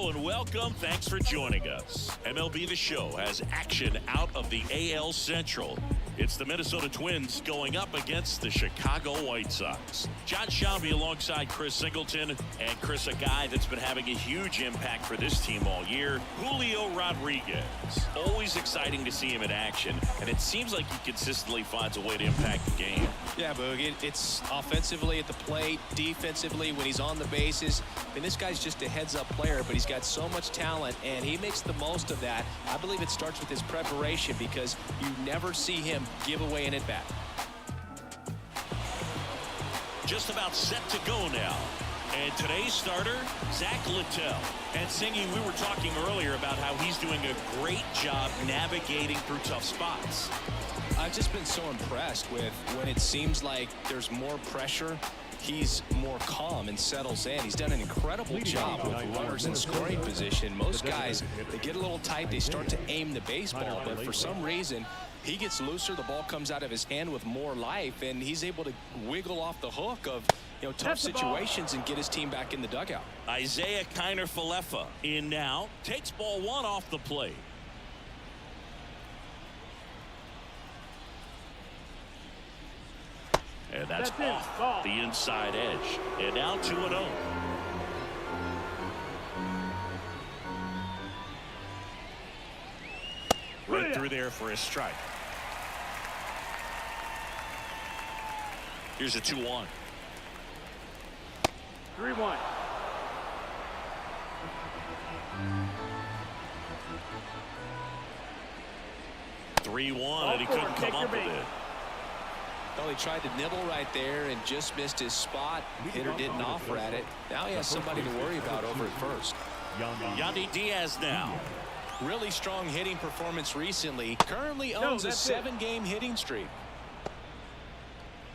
Hello and welcome. Thanks for joining us. MLB The Show has action out of the AL Central. It's the Minnesota Twins going up against the Chicago White Sox. John Shelby alongside Chris Singleton. And Chris, a guy that's been having a huge impact for this team all year, Julio Rodriguez. Always exciting to see him in action, and it seems like he consistently finds a way to impact the game. Yeah, Boog, it's offensively at the plate, defensively when he's on the bases. I mean, this guy's just a heads-up player, but he's got so much talent, and he makes the most of that. I believe it starts with his preparation because you never see him give away an at-bat. Just about set to go now. And today's starter, Zach Littell. And Singy, we were talking earlier about how he's doing a great job navigating through tough spots. I've just been so impressed with when it seems like there's more pressure, he's more calm and settles in. He's done an incredible job with runners in scoring position. Most guys, they get a little tight, they start to aim the baseball, but for some reason, he gets looser, the ball comes out of his hand with more life, and he's able to wiggle off the hook of tough situations and get his team back in the dugout. Isaiah Kiner-Falefa in now, takes ball one off the plate. And that's off the inside edge. And now 2-0. Right through there for a strike. Here's a 2-1. 3-1. And he couldn't come up with it. Well, he tried to nibble right there and just missed his spot. Hitter didn't offer at it. Now he has somebody to worry about over at first. Yandy Diaz now. Really strong hitting performance recently. Currently owns a 7-game hitting streak.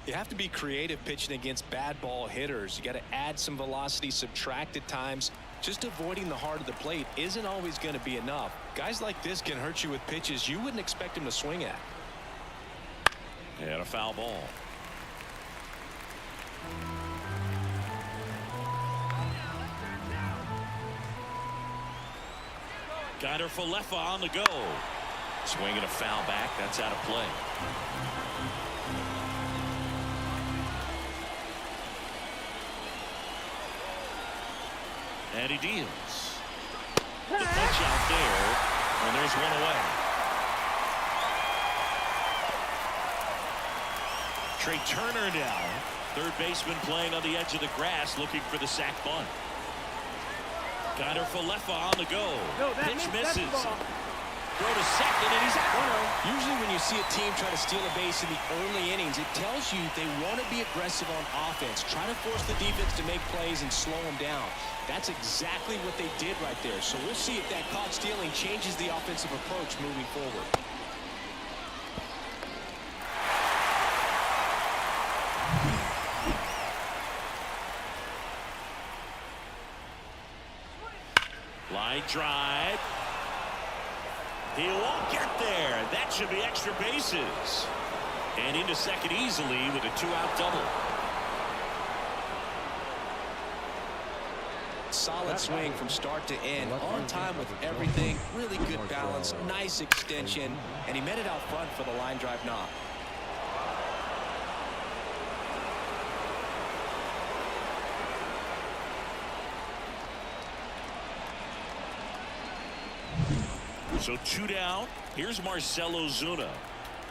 You have to be creative pitching against bad ball hitters. You got to add some velocity, subtract at times. Just avoiding the heart of the plate isn't always going to be enough. Guys like this can hurt you with pitches you wouldn't expect him to swing at. And a foul ball. Kiner-Falefa on the go. Swinging a foul back. That's out of play. And he deals. The punch out there. And there's one away. Trey Turner now, third baseman playing on the edge of the grass, looking for the sac bunt. Kiner-Falefa on the go. Pitch misses. Throw to second, and he's out. Usually when you see a team try to steal a base in the early innings, it tells you they want to be aggressive on offense. Try to force the defense to make plays and slow them down. That's exactly what they did right there. So we'll see if that caught stealing changes the offensive approach moving forward. Line drive. He won't get there. That should be extra bases. And into second easily with a 2-out double. Solid swing from start to end. On time with everything. Really good balance. Nice extension. And he met it out front for the line drive knock. So 2 down. Here's Marcell Ozuna.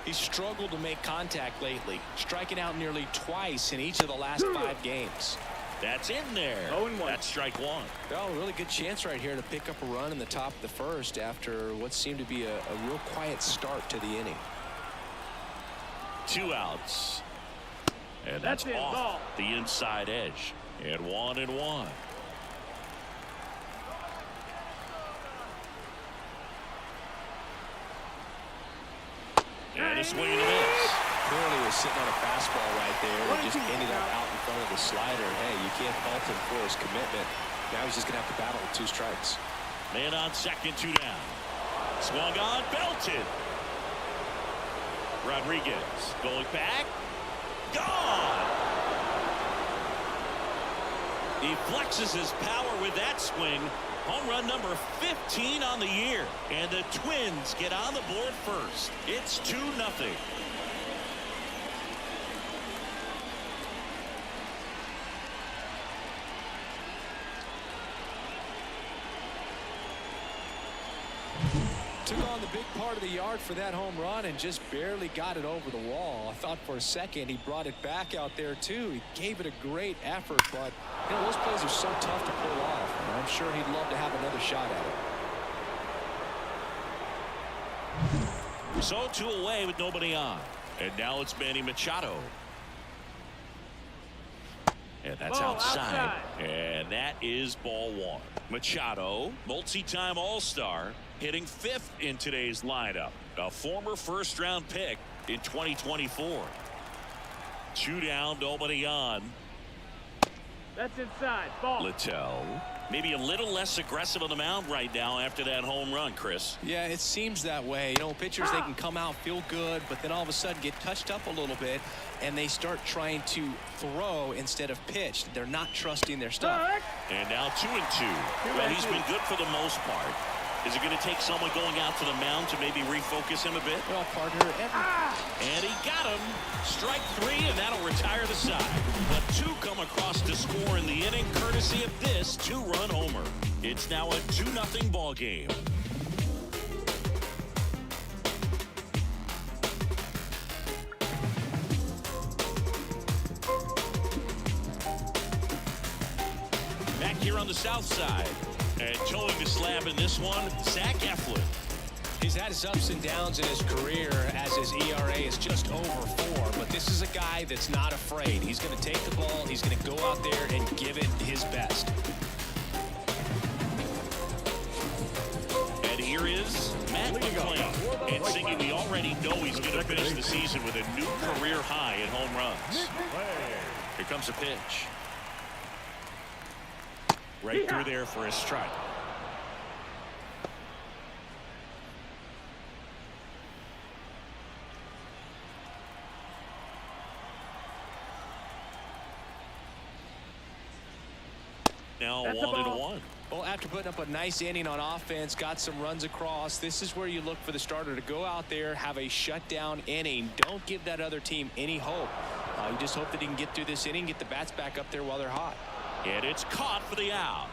He's struggled to make contact lately, striking out nearly twice in each of the last 5 games. That's in there. 0-1. That's strike one. Oh, really good chance right here to pick up a run in the top of the first after what seemed to be a real quiet start to the inning. 2 outs. And that's off the inside edge. And 1-1. And a swing and a miss. Clearly was sitting on a fastball right there. It just ended up out in front of the slider. Hey, you can't fault him for his commitment. Now he's just going to have to battle with 2 strikes. Man on second, 2 down. Swung on, belted. Rodriguez going back. Gone. He flexes his power with that swing. Home run number 15 on the year. And the Twins get on the board first. It's 2-0. Took on the big part of the yard for that home run and just barely got it over the wall. I thought for a second he brought it back out there too. He gave it a great effort, but you know, those plays are so tough to pull off. And I'm sure he'd love to have another shot at it. So 2 away with nobody on. And now it's Manny Machado. And that's outside. And that is ball 1. Machado, multi-time All-Star, hitting 5th in today's lineup. A former first-round pick in 2024. 2 down, nobody on. That's inside. Ball. Littell, maybe a little less aggressive on the mound right now after that home run, Chris. Yeah, it seems that way. You know, pitchers, they can come out, feel good, but then all of a sudden get touched up a little bit, and they start trying to throw instead of pitch. They're not trusting their stuff. And now 2-2. Well, he's been good for the most part. Is it going to take someone going out to the mound to maybe refocus him a bit? Well, partner, and he got him. Strike 3, and that'll retire the side. But 2 come across to score in the inning, courtesy of this 2-run homer. It's now a 2-0 ball game. Back here on the south side. And towing the slab in this one, Zach Eflin. He's had his ups and downs in his career as his ERA is just over 4. But this is a guy that's not afraid. He's going to take the ball. He's going to go out there and give it his best. And here is Matt McClain. And singing, we already know he's going to finish the season with a new career high in home runs. Here comes a pitch. Right through there for a strike. Now 1-1. Well, after putting up a nice inning on offense, got some runs across, this is where you look for the starter to go out there, have a shutdown inning. Don't give that other team any hope. You just hope that he can get through this inning, get the bats back up there while they're hot. And it's caught for the out.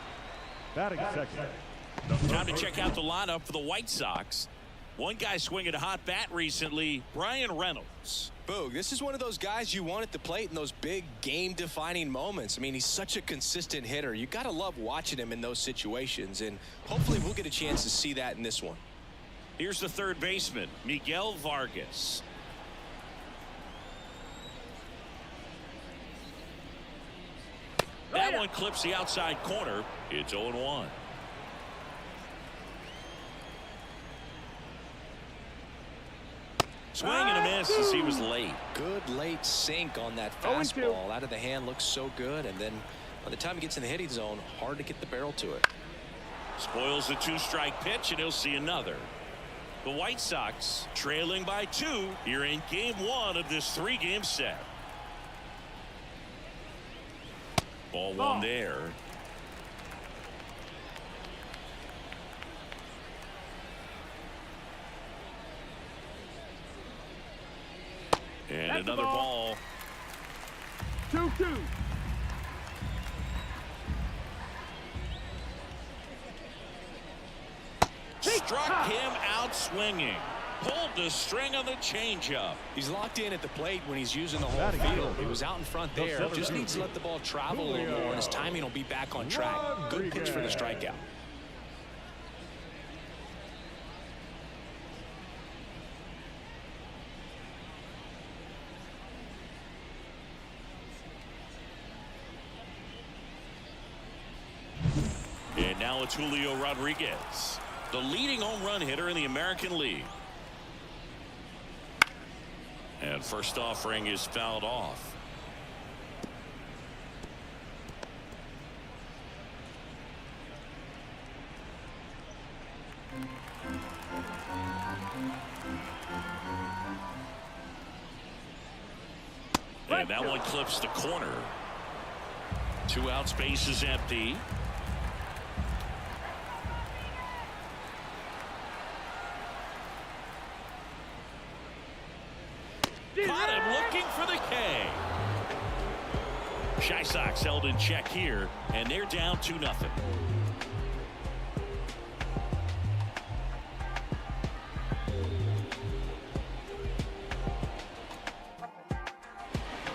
Batting second. Time to check out the lineup for the White Sox. One guy swinging a hot bat recently, Brian Reynolds. Boog, this is one of those guys you want at the plate in those big game-defining moments. I mean, he's such a consistent hitter. You got to love watching him in those situations, and hopefully we'll get a chance to see that in this one. Here's the third baseman, Miguel Vargas. That one clips the outside corner. It's 0-1. Swing and a miss as he was late. Good late sink on that fastball. Out of the hand, looks so good. And then by the time he gets in the hitting zone, hard to get the barrel to it. Spoils the 2-strike pitch, and he'll see another. The White Sox trailing by 2 here in game 1 of this 3-game set. Ball 1 there. And that's another ball. 2-2. Struck him out swinging. Pulled the string on the changeup. He's locked in at the plate when he's using the whole field. He was out in front there. Just needs to let the ball travel a little more, and his timing will be back on track. Good pitch for the strikeout. And now it's Julio Rodriguez, the leading home run hitter in the American League. And first offering is fouled off. And that one clips the corner. Two out, space is empty. Caught him looking for the K. Shy Sox held in check here, and they're down 2-0.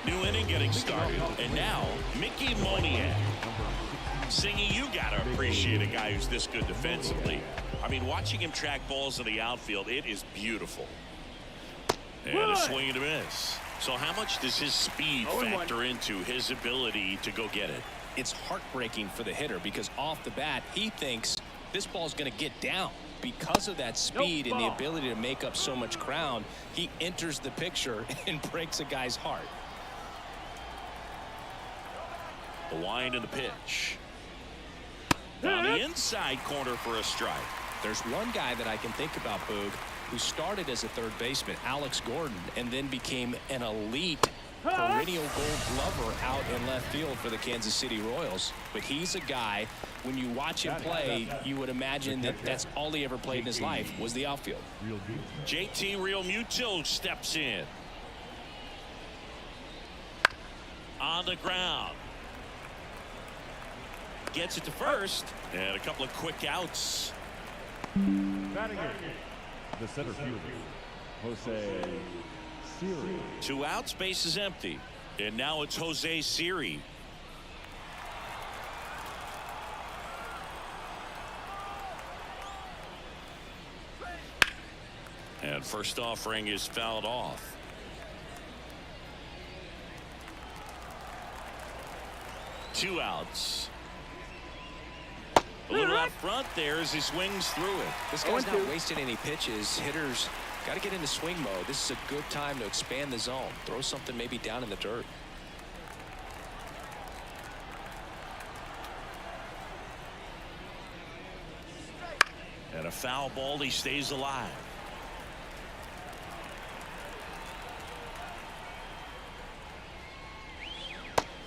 New inning getting started, and now Mickey Moniak. Singy, you gotta appreciate a guy who's this good defensively. I mean, watching him track balls in the outfield, it is beautiful. And a swing and a miss. So how much does his speed factor into his ability to go get it? It's heartbreaking for the hitter because off the bat, he thinks this ball's going to get down. Because of that speed and the ability to make up so much ground, he enters the picture and breaks a guy's heart. The wind and the pitch. Down the inside corner for a strike. There's one guy that I can think about, Boog, who started as a third baseman, Alex Gordon, and then became an elite perennial Gold Glover out in left field for the Kansas City Royals. But he's a guy, when you watch him play, you would imagine that that's all he ever played in his life was the outfield. JT Realmuto steps in. On the ground. Gets it to first, and a couple of quick outs. Batting in, the center fielder, Jose Siri. Two outs, base is empty. And now it's Jose Siri. And first offering is fouled off. Two outs. A little out front there as he swings through it. This guy's not wasting any pitches. Hitters got to get into swing mode. This is a good time to expand the zone. Throw something maybe down in the dirt. And a foul ball, he stays alive.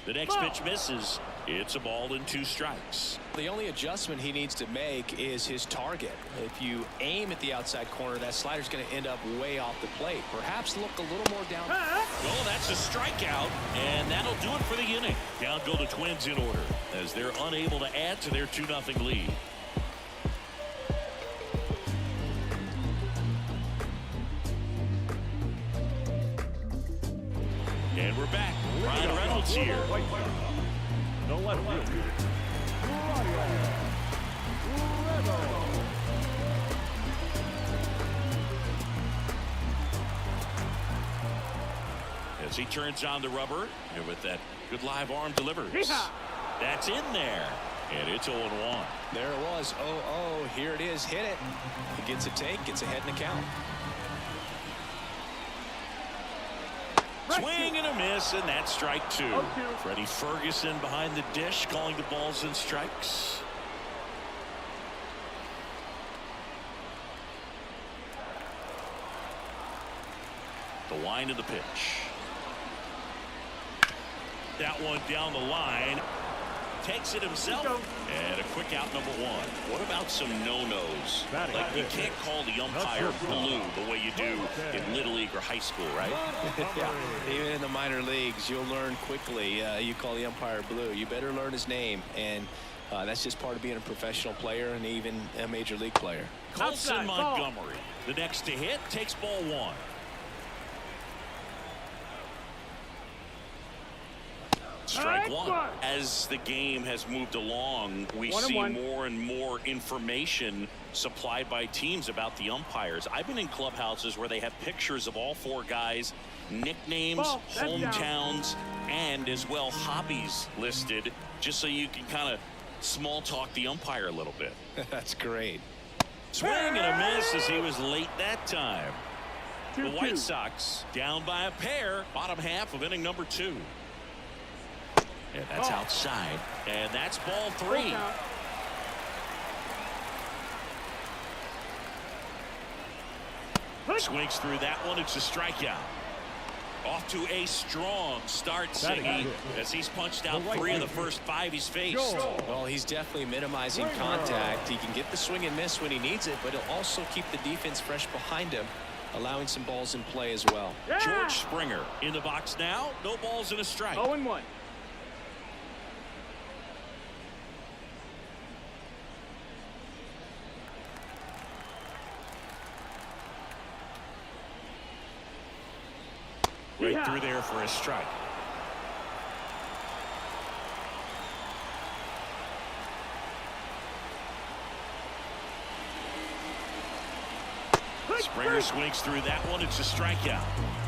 The next pitch misses. It's a ball and two strikes. The only adjustment he needs to make is his target. If you aim at the outside corner, that slider's going to end up way off the plate. Perhaps look a little more down. Well, that's a strikeout, and that'll do it for the inning. Down go the Twins in order as they're unable to add to their 2-0 lead. And we're back. Ryan Reynolds here. The left fielder, as he turns on the rubber, and with that good live arm delivers. That's in there, and it's 0-1. There it was. 0-0. Here it is. Hit it. He gets a take. Gets ahead in the count. Swing and a miss, and that's strike two. Freddie Ferguson behind the dish, calling the balls and strikes. The wind of the pitch. That one down the line. Takes it himself. And a quick out, number one. What about some no-nos? Like, you can't call the umpire blue the way you do in Little League or high school, right? Yeah. Even in the minor leagues, you'll learn quickly. You call the umpire blue. You better learn his name. And that's just part of being a professional player and even a major league player. Colson Montgomery, the next to hit, takes ball one. Strike one. As the game has moved along, we see more and more information supplied by teams about the umpires. I've been in clubhouses where they have pictures of all four guys, nicknames, hometowns, and as well hobbies listed, just so you can kind of small talk the umpire a little bit. That's great. Swing and a miss as he was late that time. The White Sox down by a pair, bottom half of inning number two. And that's outside, and that's ball three. Swings through that one. It's a strikeout. Off to a strong start, Singy, as he's punched out 3 of the first 5 he's faced. Well, he's definitely minimizing contact. He can get the swing and miss when he needs it, but he'll also keep the defense fresh behind him, allowing some balls in play as well. Yeah. George Springer in the box now. No balls and a strike. 0-1. Right through there for a strike. Springer swings through that one. It's a strikeout.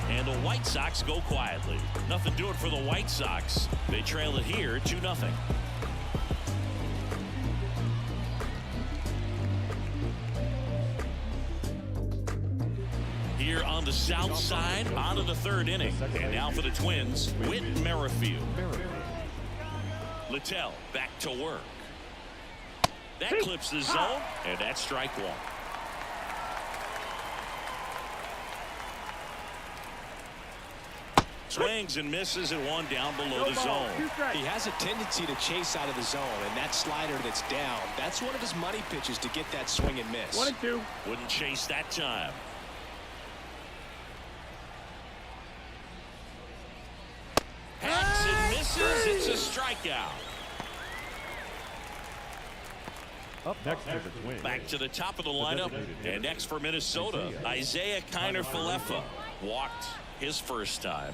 And the White Sox go quietly. Nothing doing for the White Sox. They trail it here 2-0. Here on the south side, on to the 3rd inning. And now for the Twins, Whit Merrifield. Littell back to work. That clips the zone, and that's strike 1. Swings and misses at 1 down below the zone. He has a tendency to chase out of the zone, and that slider that's down, that's one of his money pitches to get that swing and miss. 1-2. Wouldn't chase that time. Hacks and misses. It's a strikeout. Up next to the Twins. Back to the top of the lineup. And next for Minnesota, Isaiah Kiner-Falefa. Walked his first time.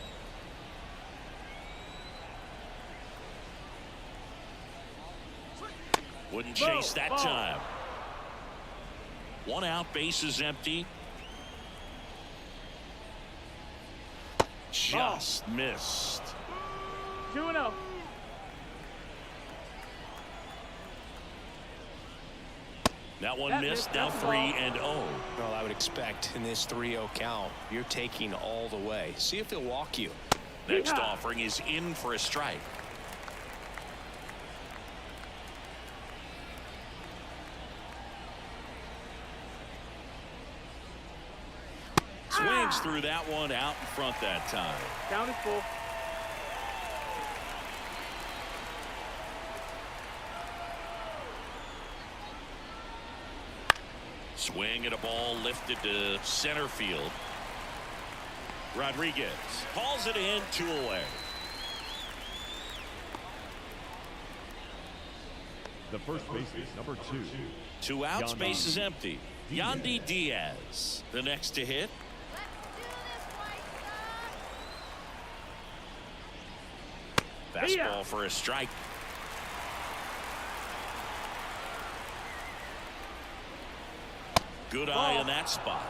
Wouldn't chase that time. 1 out, bases empty. Just missed. 2-0. That one missed. Now 3-0. Well, I would expect in this 3-0 count, you're taking all the way. See if he'll walk you. Next offering is in for a strike. Swings through that one, out in front that time. Count is full. Swing at a ball lifted to center field. Rodriguez hauls it in, 2 away. The first baseman, number 2. 2 outs, base is empty. Yandy Diaz, the next to hit. Fastball for a strike. Good eye in that spot.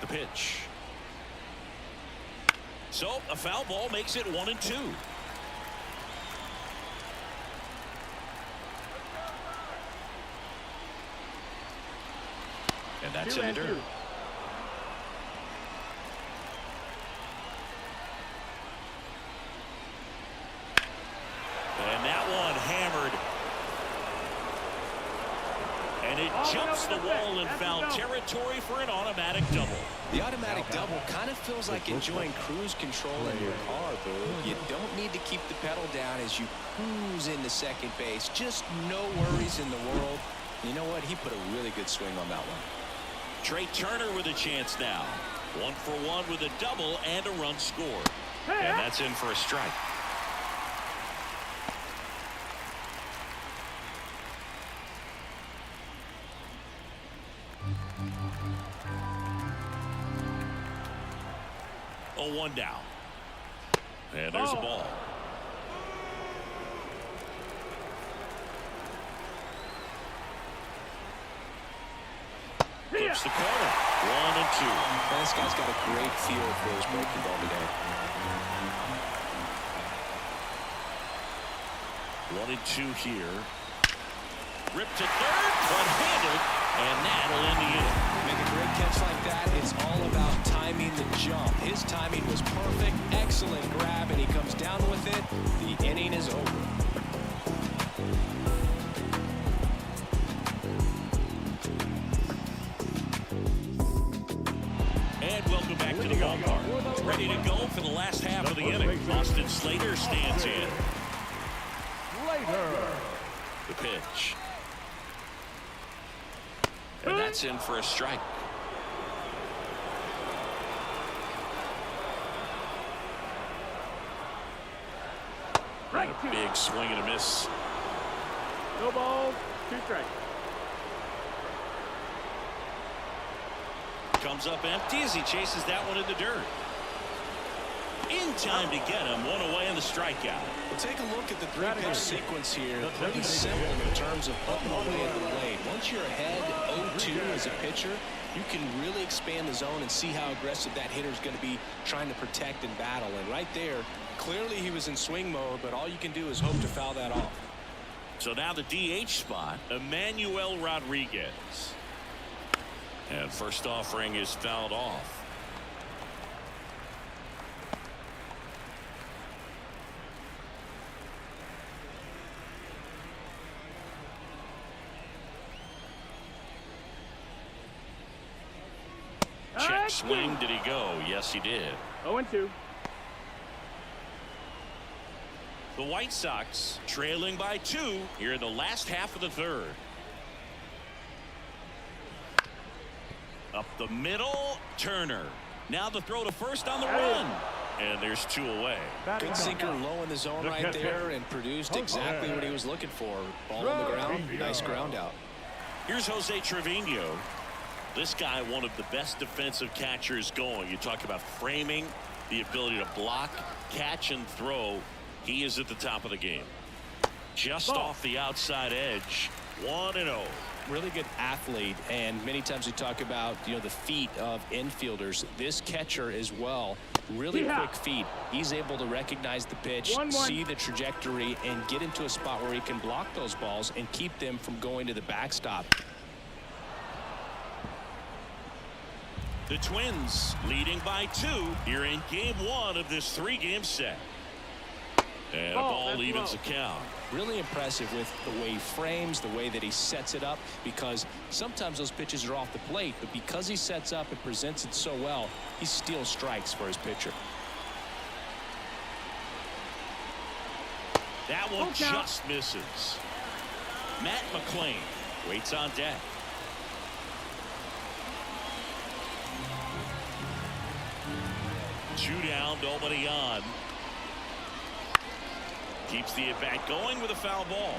The pitch. So a foul ball makes it 1-2. And that's in the dirt. And that one hammered. And it jumps the wall in foul territory for an automatic double. The automatic double kind of feels like enjoying cruise control in your car, Boo. You don't need to keep the pedal down as you cruise into second base. Just no worries in the world. You know what? He put a really good swing on that one. Trey Turner with a chance now. 1 for 1 with a double and a run scored. And that's in for a strike. Oh, 1 down. And there's a ball. Flips the corner. 1-2. Man, this guy's got a great feel for his breaking ball today. 1-2 here. Ripped to third, one-handed, and that'll end the inning. Make a great catch like that. It's all about timing the jump. His timing was perfect. Excellent grab, and he comes down with it. The inning is over. welcome back to the ballpark. Ready to go for the last half of the inning. Austin Slater stands in. The pitch. And that's in for a strike. Right. A big swing and a miss. No balls, 2 strikes. Comes up empty as he chases that one in the dirt. In time to get him. One away in the strikeout. Well, take a look at the 3-pitch sequence here. Pretty simple in terms of putting away at the plate. Once you're ahead 0-2 as a pitcher, you can really expand the zone and see how aggressive that hitter is going to be trying to protect and battle. And right there, clearly he was in swing mode, but all you can do is hope to foul that off. So now the DH spot, Emmanuel Rodriguez. And first offering is fouled off. Check swing. Did he go? Yes, he did. 0-2. The White Sox trailing by 2 here in the last half of the third. Up the middle, Turner. Now the throw to first on the run. And there's 2 away. Good sinker low in the zone right there and produced exactly what he was looking for. Ball on the ground, nice ground out. Here's Jose Trevino. This guy, one of the best defensive catchers going. You talk about framing, the ability to block, catch, and throw. He is at the top of the game. Just off the outside edge. 1-0. Really good athlete, and many times we talk about the feet of infielders. This catcher as well, really quick feet. He's able to recognize the pitch, see the trajectory, and get into a spot where he can block those balls and keep them from going to the backstop. The Twins leading by 2 here in game 1 of this 3-game set. And a ball evens the count. Really impressive with the way he frames, the way that he sets it up, because sometimes those pitches are off the plate, but because he sets up and presents it so well, he steals strikes for his pitcher. That one just misses. Matt McClain waits on deck. Two down, nobody on. Keeps the at-bat going with a foul ball.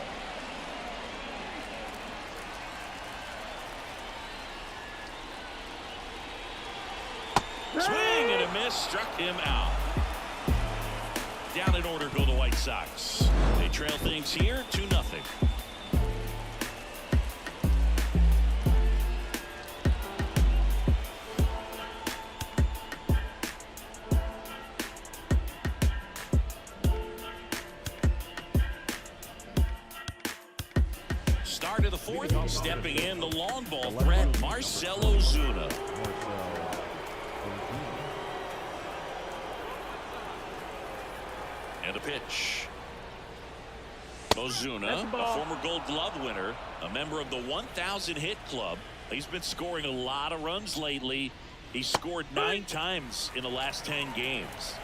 Swing and a miss, struck him out. Down in order go the White Sox. They trail things here 2-0. Start of the 4th, stepping in the long ball threat, Marcell Ozuna. And a pitch. Ozuna, a former Gold Glove winner, a member of the 1,000 hit club. He's been scoring a lot of runs lately. He scored 9 times in the last 10 games.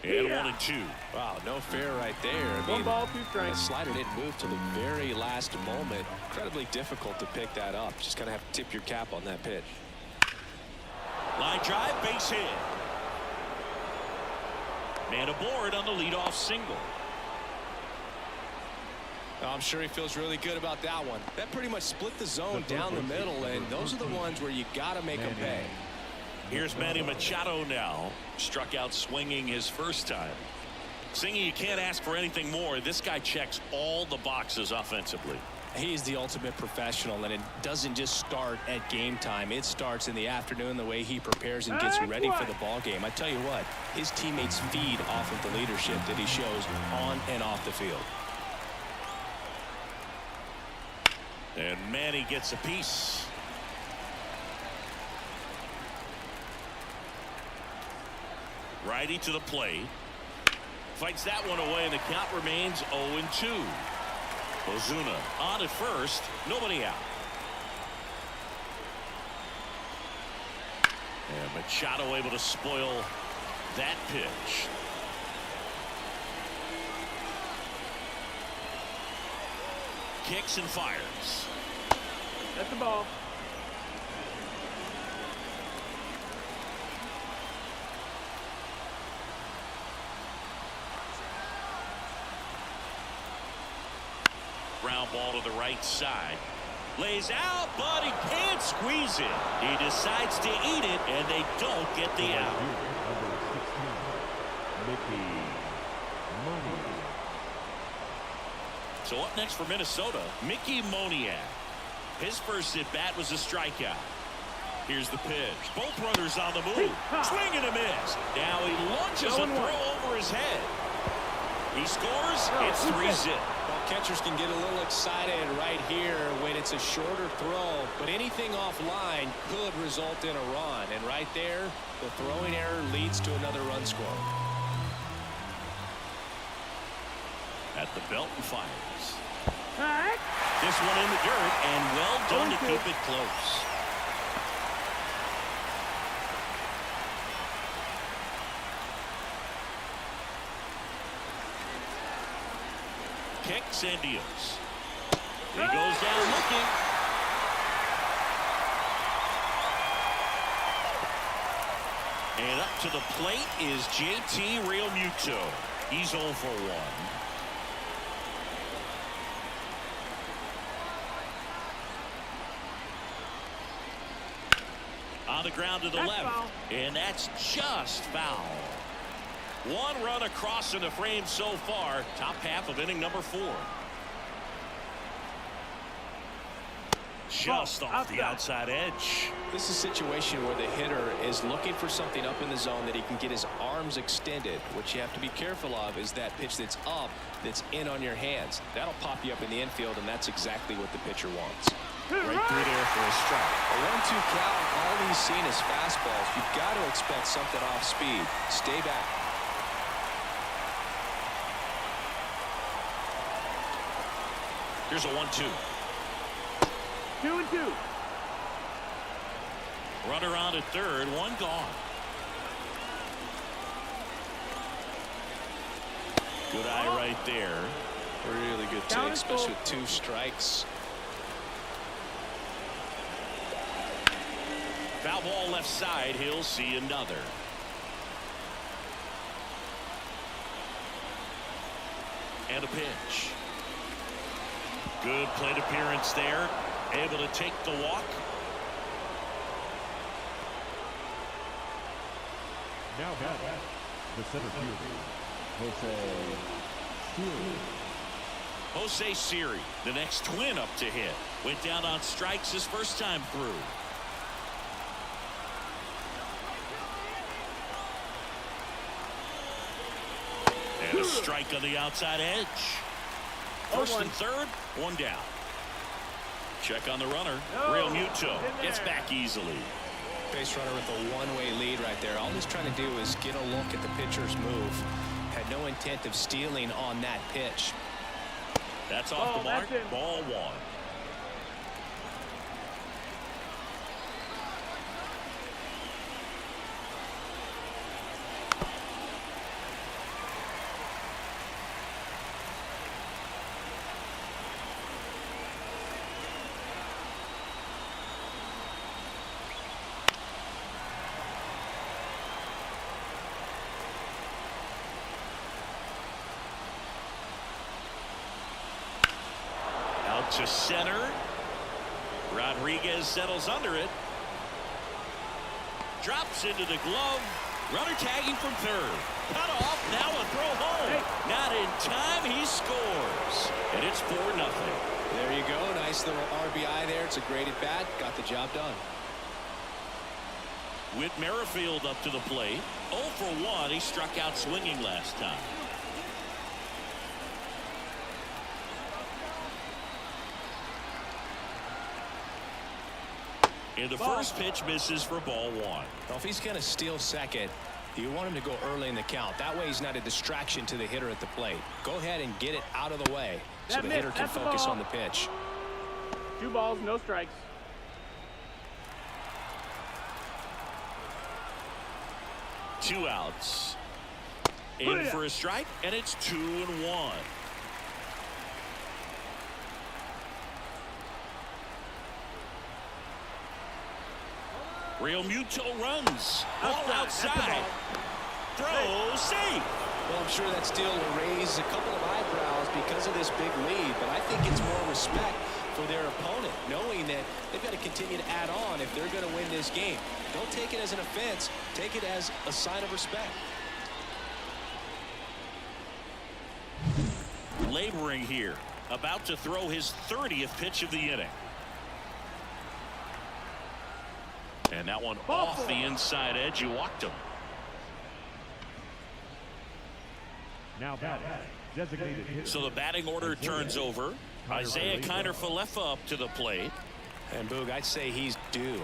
And 1-2. Wow, no fair right there. I mean, 1 ball, 2 strikes. The slider didn't move till the very last moment. Incredibly difficult to pick that up. Just kind of have to tip your cap on that pitch. Line drive, base hit. Man aboard on the leadoff single. Oh, I'm sure he feels really good about that one. That pretty much split the zone down the middle, and those are the ones where you got to make them pay. Here's Manny Machado now. Struck out swinging his first time. Singing, you can't ask for anything more. This guy checks all the boxes offensively. He's the ultimate professional, and it doesn't just start at game time. It starts in the afternoon, the way he prepares and gets ready for the ball game. I tell you what, his teammates feed off of the leadership that he shows on and off the field. And Manny gets a piece. Righty to the plate. Fights that one away, and the count remains 0-2. Ozuna on at first, nobody out. And Machado able to spoil that pitch. Kicks and fires. That's the ball. Ground ball to the right side. Lays out, but he can't squeeze it. He decides to eat it, and they don't get the out. Number 16, Mickey Moniak. So up next for Minnesota, Mickey Moniak. His first at-bat was a strikeout. Here's the pitch. Both runners on the move. Swing and a miss. Now he launches a throw over his head. He scores. It's 3-0. Well, catchers can get a little excited right here when it's a shorter throw, but anything offline could result in a run. And right there, the throwing error leads to another run score. At the belt and fires. All right. This one in the dirt, and well done to keep it close. Kicks and deals. He goes down looking. And up to the plate is JT Realmuto. He's 0 for 1. On the ground to the left. Foul. And that's just foul. One run across in the frame so far. Top half of inning number 4. Just off the outside edge. This is a situation where the hitter is looking for something up in the zone that he can get his arms extended. What you have to be careful of is that pitch that's up, that's in on your hands. That'll pop you up in the infield, and that's exactly what the pitcher wants. Right through there for a strike. A 1-2 count, all he's seen is fastballs. You've got to expect something off speed. Stay back. Here's a 1-2. 2-2. Runner on at third, one gone. Good eye right there. Really good take, especially with 2 strikes. Foul ball left side. He'll see another. And a pitch. Good plate appearance there. Able to take the walk. Now batting, the center fielder, Jose Siri, the next Twin up to hit. Went down on strikes his first time through. And a strike on the outside edge. First and third, one down. Check on the runner. Realmuto gets back easily. Base runner with a one-way lead right there. All he's trying to do is get a look at the pitcher's move. Had no intent of stealing on that pitch. That's off the mark. Ball 1. To center. Rodriguez settles under it. Drops into the glove. Runner tagging from third. Cut off. Now a throw home. Not in time. He scores. And it's 4-0. There you go. Nice little RBI there. It's a great at bat. Got the job done. Whit Merrifield up to the plate. 0 for 1. He struck out swinging last time. And the first pitch misses for ball 1. Well, if he's going to steal second, you want him to go early in the count. That way he's not a distraction to the hitter at the plate. Go ahead and get it out of the way. so the hitter can focus on the pitch. 2 balls, no strikes. Two outs. In for a strike, and it's 2-1. Real Muto runs. Ball outside. Throw, safe. Well, I'm sure that still will raise a couple of eyebrows because of this big lead, but I think it's more respect for their opponent, knowing that they've got to continue to add on if they're going to win this game. Don't take it as an offense. Take it as a sign of respect. Laboring here, about to throw his 30th pitch of the inning. And that one off the inside edge. You walked him. Now batting, designated hitter. So the batting order turns over. Isaiah Kiner-Falefa up to the plate. And Boog, I'd say he's due.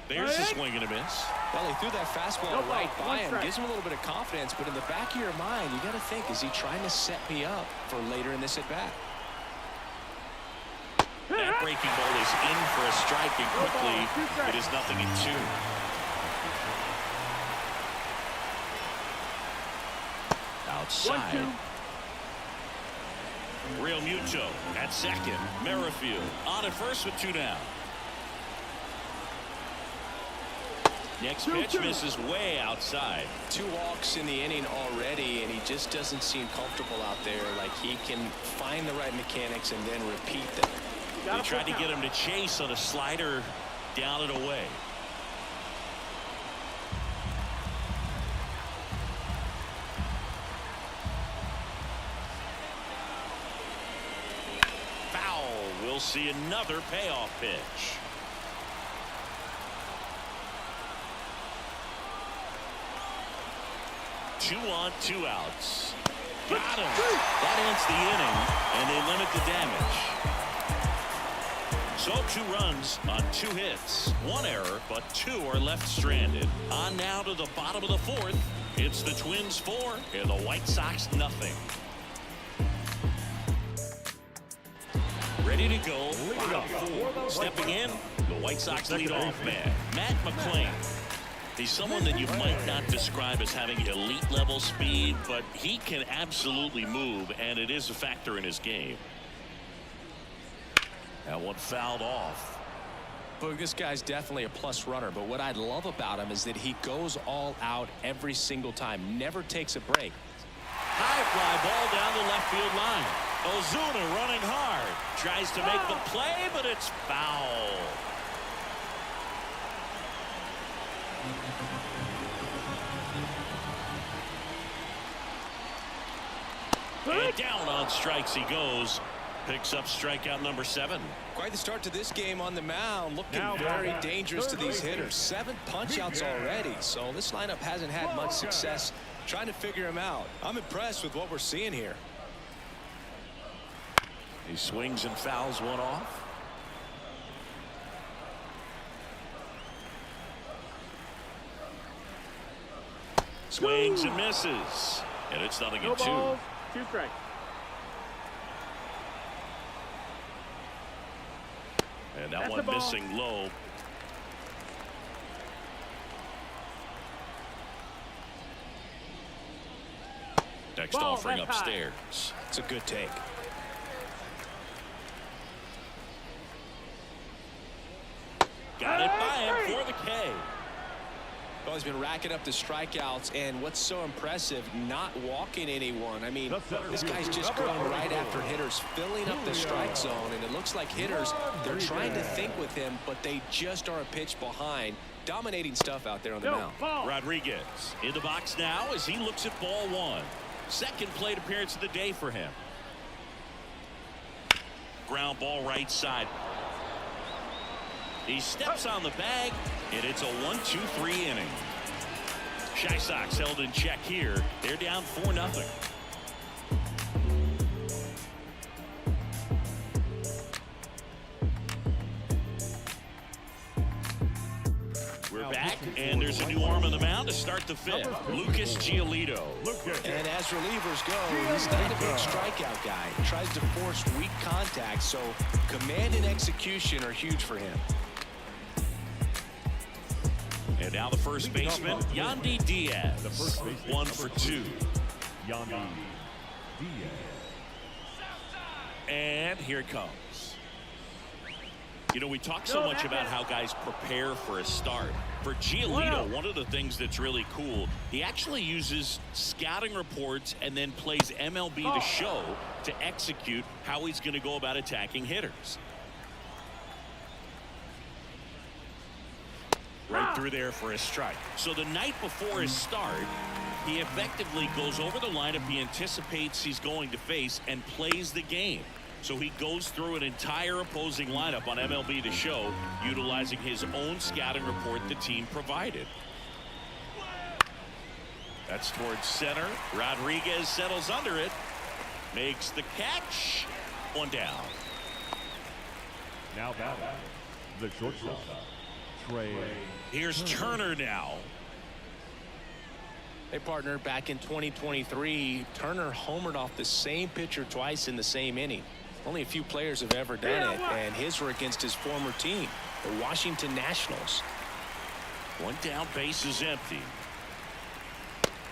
There's a swing and a miss. Well, he threw that fastball right by him. Gives him a little bit of confidence, but in the back of your mind, you got to think, is he trying to set me up for later in this at-bat? That breaking ball is in for a strike, and quickly it is 0-2. Outside. Real Muto at second. Merrifield on at first with 2 down. Next pitch misses way outside. 2 walks in the inning already, and he just doesn't seem comfortable out there. Like he can find the right mechanics and then repeat them. They tried to get him to chase on a slider down and away. Foul. We'll see another payoff pitch. Two on, 2 outs. Got him. That ends the inning, and they limit the damage. So 2 runs on 2 hits. 1 error, but 2 are left stranded. On now to the bottom of the 4th. It's the Twins 4 and the White Sox nothing. Ready to go. Stepping in, the White Sox leadoff man, Matt McClain. He's someone that you might not describe as having elite level speed, but he can absolutely move, and it is a factor in his game. That one fouled off. But this guy's definitely a plus runner, but what I love about him is that he goes all out every single time, never takes a break. High fly ball down the left field line. Ozuna running hard, tries to make the play, but it's foul. And down on strikes he goes. Picks up strikeout number 7. Quite the start to this game on the mound. Looking very dangerous to these hitters. 7 punch-outs already. So this lineup hasn't had much success trying to figure him out. I'm impressed with what we're seeing here. He swings and fouls one off. Swings and misses. And it's 0-2. 2 strikes. And that one missing low. Next offering upstairs. It's a good take. Got it by him for the K. Well, he's been racking up the strikeouts, and what's so impressive, not walking anyone. I mean, this guy's just going right after hitters, filling up the strike zone, and it looks like hitters, they're trying to think with him, but they just are a pitch behind. Dominating stuff out there on the mound. Rodriguez in the box now as he looks at ball 1. Second plate appearance of the day for him. Ground ball right side. He steps on the bag, and it's a 1-2-3 inning. Chi Sox held in check here. They're down 4-0. We're back, and there's There's a new arm on the mound to start the fifth. Lucas Giolito. And as relievers go, he's not a big strikeout guy. He tries to force weak contact, so command and execution are huge for him. And now the first baseman, Yandy Diaz. 1 for 2. Yandy Diaz. And here it comes. You know, we talk so much about how guys prepare for a start. For Giolito, one of the things that's really cool, he actually uses scouting reports and then plays MLB The Show to execute how he's going to go about attacking hitters. Right through there for a strike. So the night before his start, he effectively goes over the lineup he anticipates he's going to face and plays the game. So he goes through an entire opposing lineup on MLB The Show, utilizing his own scouting report the team provided. That's towards center. Rodriguez settles under it. Makes the catch. 1 down. Now batting, the shortstop, Trey. Here's Turner now. Hey, partner, back in 2023, Turner homered off the same pitcher twice in the same inning. Only a few players have ever done it, and his were against his former team, the Washington Nationals. 1 down, base is empty.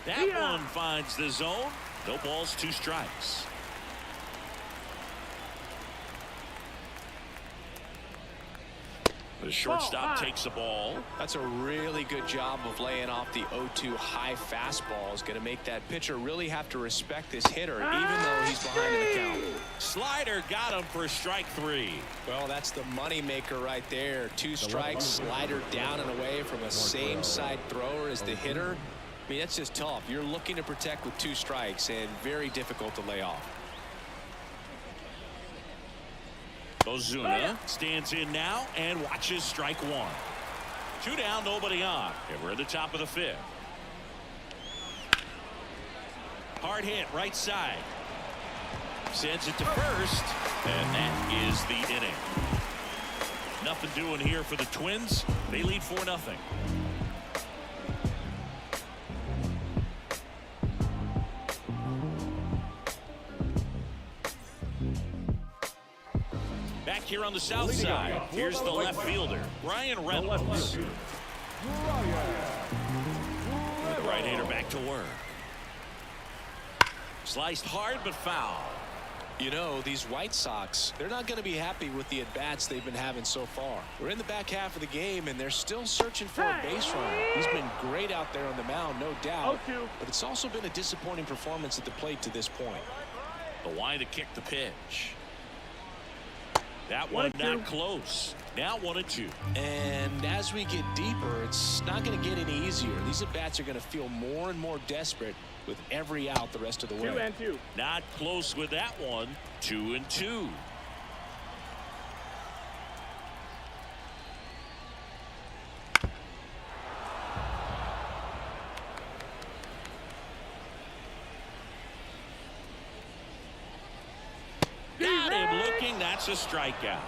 That one finds the zone. No balls, 2 strikes. The shortstop takes the ball. That's a really good job of laying off the 0-2 high fastball. Is going to make that pitcher really have to respect this hitter, even though he's behind in the count. Slider got him for strike 3. Well, that's the money maker right there. 2 strikes, slider down and away from a same side thrower as the hitter. I mean, that's just tough. You're looking to protect with 2 strikes and very difficult to lay off. Ozuna stands in now and watches strike 1. 2 down, nobody on. And we're at the top of the 5th. Hard hit, right side. Sends it to first, and that is the inning. Nothing doing here for the Twins. They lead 4-0. Back here on the south side, here's the left fielder, Brian Reynolds. The right-hander back to work. Sliced hard but foul. You know, these White Sox, they're not going to be happy with the at-bats they've been having so far. We're in the back half of the game, and they're still searching for a base runner. He's been great out there on the mound, no doubt, but it's also been a disappointing performance at the plate to this point. The line to kick the pitch. That one not close. Now 1-2. And as we get deeper, it's not going to get any easier. These at-bats are going to feel more and more desperate with every out the rest of the way. 2-2. Not close with that one. 2-2. Got him looking. That's a strikeout.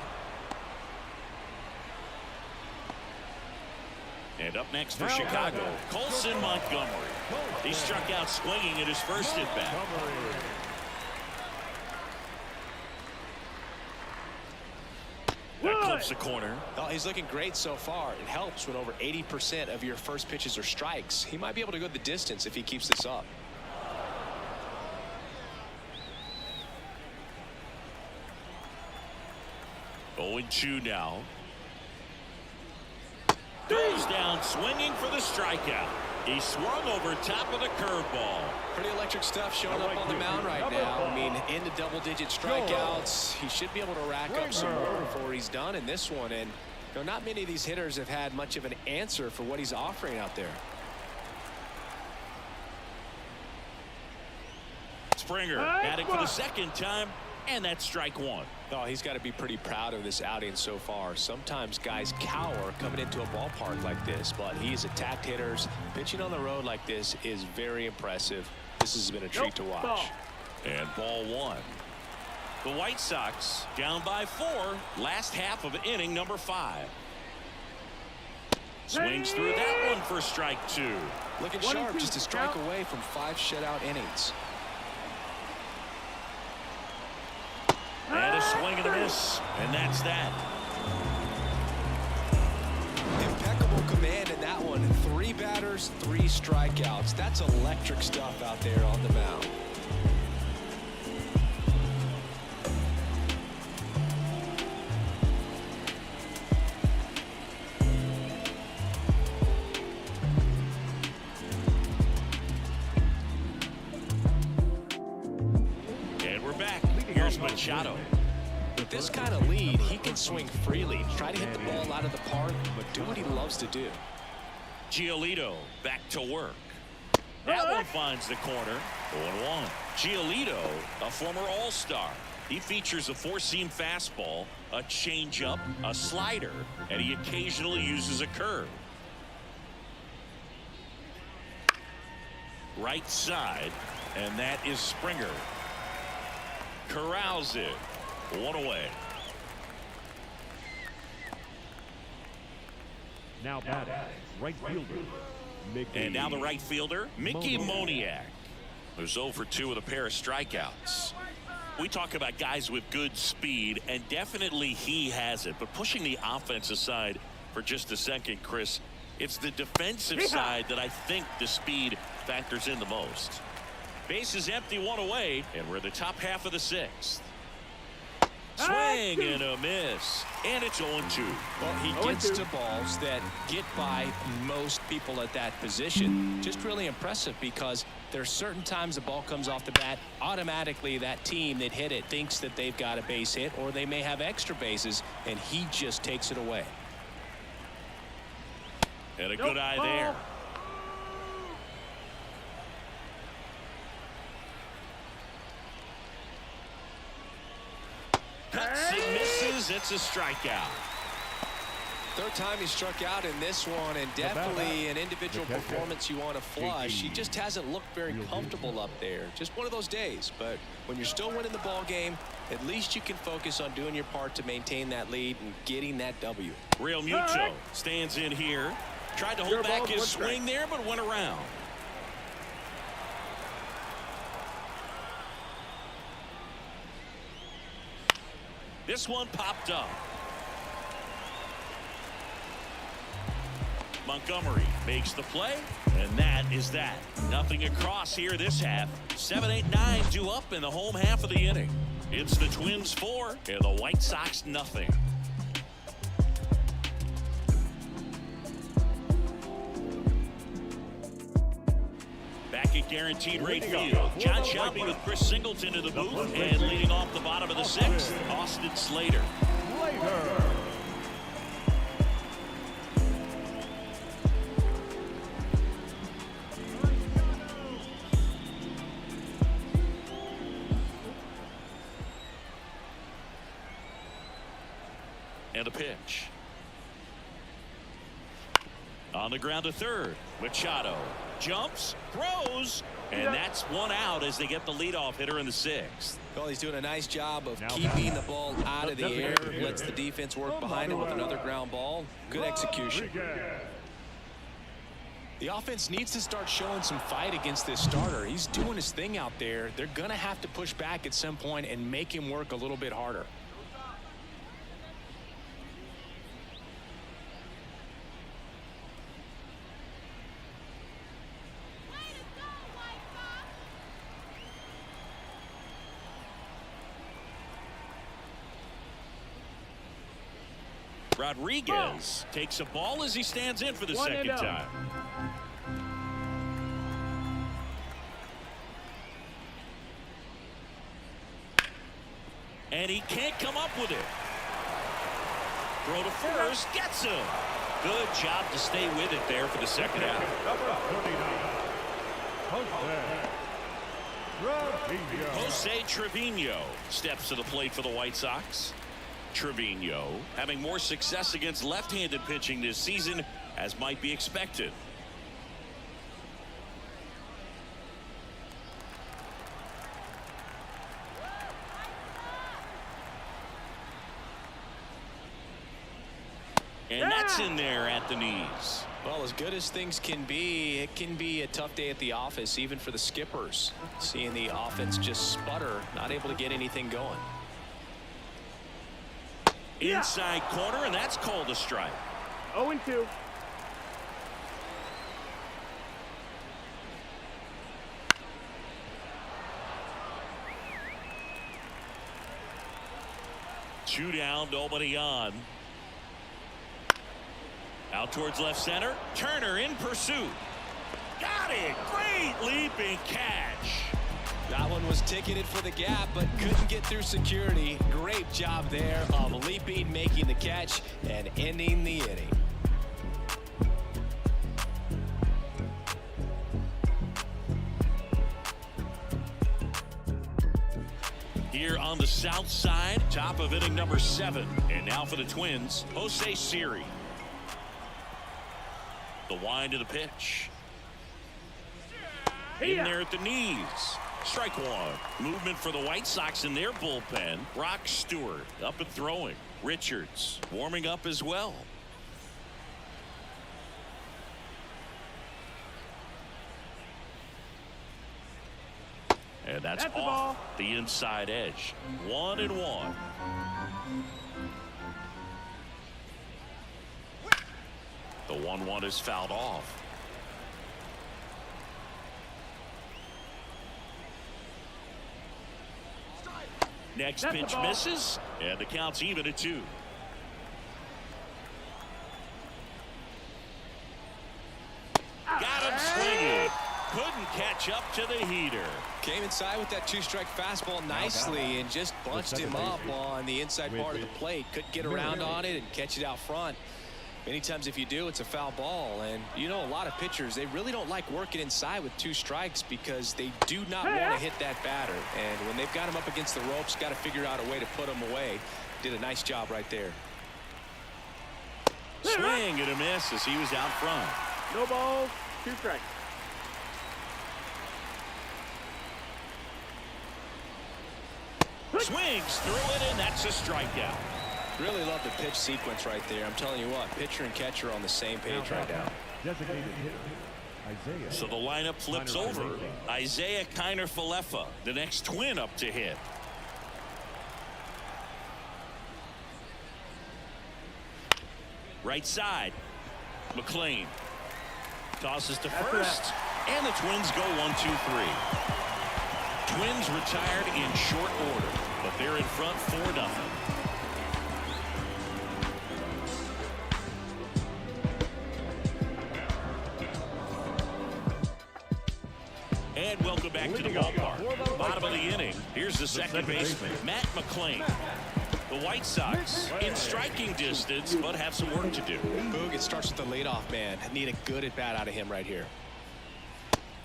And up next for Chicago, Colson Montgomery. He struck out swinging at his first at-bat. That clips the corner. Oh, he's looking great so far. It helps when over 80% of your first pitches are strikes. He might be able to go the distance if he keeps this up. Oh, 0-2 now. Throws down swinging for the strikeout. He swung over top of the curveball. Pretty electric stuff showing up on the mound right now. I mean, into double-digit strikeouts. He should be able to rack up some more before he's done in this one. And you know, not many of these hitters have had much of an answer for what he's offering out there. Springer batting for the second time, and that's strike 1. Oh, he's got to be pretty proud of this outing so far. Sometimes guys cower coming into a ballpark like this, but he's attacked hitters. Pitching on the road like this is very impressive. This has been a treat to watch. And ball 1. The White Sox down by 4. Last half of inning number 5. Swings through that one for strike 2. Looking sharp, just a strike away from 5 shutout innings. And a swing and a miss, and that's that. Impeccable command in that one. 3 batters, 3 strikeouts. That's electric stuff out there on the mound. And we're back. Here's Machado. With this kind of lead, he can swing freely, try to hit the ball out of the park, but do what he loves to do. Giolito back to work. That one finds the corner. 0-1. Giolito, a former All-Star. He features a 4-seam fastball, a changeup, a slider, and he occasionally uses a curve. Right side, and that is Springer. Corrals it. 1 away. Now batting, right fielder, Mickey. And now the right fielder, Mickey Moniak, who's 0 for 2 with a pair of strikeouts. We talk about guys with good speed, and definitely he has it. But pushing the offense aside for just a second, Chris, it's the defensive side that I think the speed factors in the most. Base is empty, 1 away, and we're in the top half of the 6th. Swing and a miss, and it's 0-2. Well, he gets to balls that get by most people at that position. Just really impressive because there's certain times the ball comes off the bat, automatically that team that hit it thinks that they've got a base hit, or they may have extra bases, and he just takes it away. And a good eye there. Cuts and misses. It's a strikeout. Third time he struck out in this one, and definitely an individual performance you want to flush. He just hasn't looked very comfortable up there. Just one of those days. But when you're still winning the ball game, at least you can focus on doing your part to maintain that lead and getting that W. Real Muto stands in here. Tried to hold back his swing there, but went around. This one popped up. Montgomery makes the play, and that is that. Nothing across here this half. 7, 8, 9 due up in the home half of the inning. It's the Twins 4 and the White Sox nothing. Back at guaranteed rate field, John Shelby with Chris Singleton in the booth, and leading off the bottom of the 6th, Austin Slater. And a pitch. On the ground to third, Machado jumps, throws, and that's one out as they get the leadoff hitter in the 6th. Well, he's doing a nice job of keeping the ball out of the air, lets the defense work behind him with another ground ball. Good execution. The offense needs to start showing some fight against this starter. He's doing his thing out there. They're going to have to push back at some point and make him work a little bit harder. Rodriguez takes a ball as he stands in for the second time. And he can't come up with it. Throw to first, gets him. Good job to stay with it there for the second half. Jose Trevino steps to the plate for the White Sox. Trevino having more success against left-handed pitching this season, as might be expected. And that's That's in there at the knees. Well, as good as things can be, it can be a tough day at the office, even for the skippers. Seeing the offense just sputter, not able to get anything going. Inside corner, and that's called a strike. 0-2. Two down, nobody on. Out towards left center. Turner in pursuit. Got it. Great leaping catch. That one was ticketed for the gap, but couldn't get through security. Great job there of leaping, making the catch, and ending the inning. Here on the south side, top of inning number 7. And now for the Twins, Jose Siri. The wind of the pitch. In there at the knees. Strike one. Movement for the White Sox in their bullpen. Brock Stewart up and throwing. Richards warming up as well. And that's the off ball. the inside edge. 1-1. The 1-1 is fouled off. Next That's the pitch ball. misses, and the count's even at 2. Got him swinging. Couldn't catch up to the heater. Came inside with that 2-strike fastball nicely and just bunched him up on the inside part of the plate. Couldn't get around on it and catch it out front. Many times if you do, it's a foul ball. And you know, a lot of pitchers, they really don't like working inside with 2 strikes because they do not want to hit that batter. And when they've got him up against the ropes, got to figure out a way to put him away. Did a nice job right there. Swing and a miss as he was out front. No balls, 2 strikes. Swings through it, and that's a strikeout. Really love the pitch sequence right there. I'm telling you what, pitcher and catcher are on the same page right now. Designated hitter, Isaiah. So the lineup flips over. Isaiah Kiner-Falefa, the next Twin up to hit. Right side. McLean tosses to first, and the Twins go 1-2-3. Twins retired in short order, but they're in front 4-0. And welcome back to the ballpark. Bottom of the inning. Here's the second baseman, Matt McLean. The White Sox in striking distance, but have some work to do. Boog, it starts with the leadoff man. Need a good at-bat out of him right here.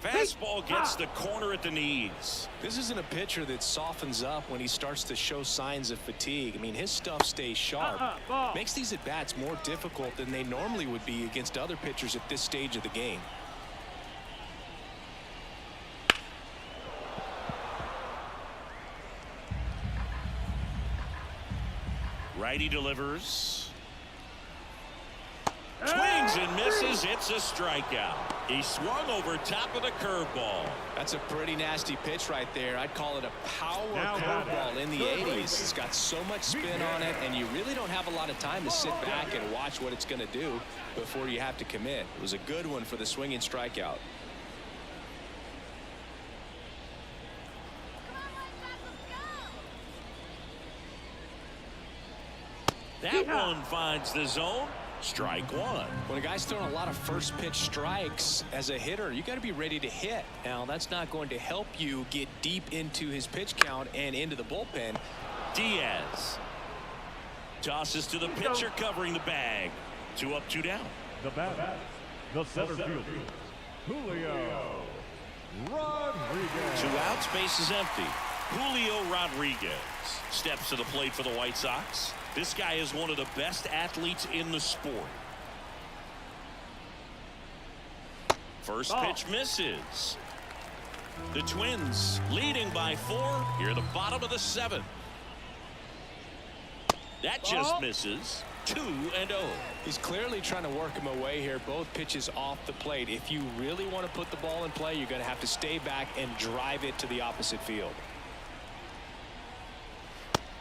Fastball gets the corner at the knees. This isn't a pitcher that softens up when he starts to show signs of fatigue. I mean, his stuff stays sharp. Makes these at-bats more difficult than they normally would be against other pitchers at this stage of the game. Righty delivers. Swings and misses. It's a strikeout. He swung over top of the curveball. That's a pretty nasty pitch right there. I'd call it a power curveball in the 80s. It's got so much spin on it, and you really don't have a lot of time to sit back and watch what it's going to do before you have to commit. It was a good one for the swinging strikeout. That one finds the zone. Strike one. When a guy's throwing a lot of first pitch strikes as a hitter, you got to be ready to hit. Now, that's not going to help you get deep into his pitch count and into the bullpen. Diaz tosses to the pitcher covering the bag. 2 up, 2 down. The batter, the center fielder, Julio Rodriguez. 2 outs, base is empty. Julio Rodriguez steps to the plate for the White Sox. This guy is one of the best athletes in the sport. First pitch misses. The Twins leading by 4 here at the bottom of the 7th. That just misses. 2-0. He's clearly trying to work him away here. Both pitches off the plate. If you really want to put the ball in play, you're going to have to stay back and drive it to the opposite field.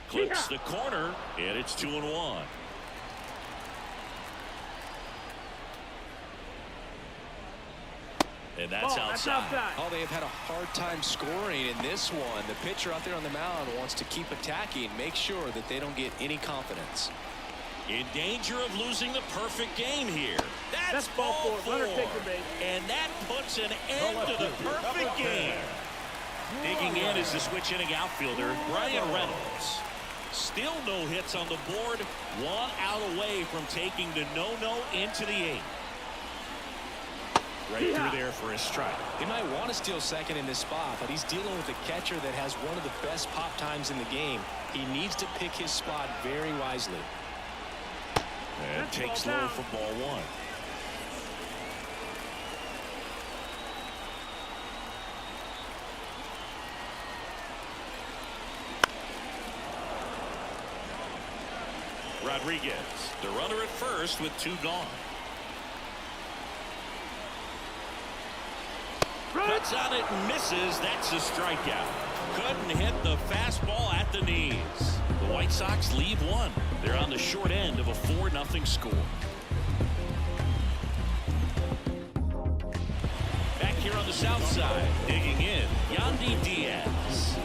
Clips the corner, and it's 2-1. And that's outside. Oh, they have had a hard time scoring in this one. The pitcher out there on the mound wants to keep attacking, make sure that they don't get any confidence. In danger of losing the perfect game here. That's ball 4. Runner takes the base. And that puts an end to the perfect game. Digging in is the switch inning outfielder, Brian Reynolds. Still no hits on the board. 1 out away from taking the no-no into the 8th. Right through there for a strike. He might want to steal second in this spot, but he's dealing with a catcher that has one of the best pop times in the game. He needs to pick his spot very wisely. And takes low for ball 1. Rodriguez, the runner at first with 2 gone. Cuts on it and misses. That's a strikeout. Couldn't hit the fastball at the knees. The White Sox lead 1. They're on the short end of a 4-0 score. Back here on the south side, digging in, Yandy Diaz.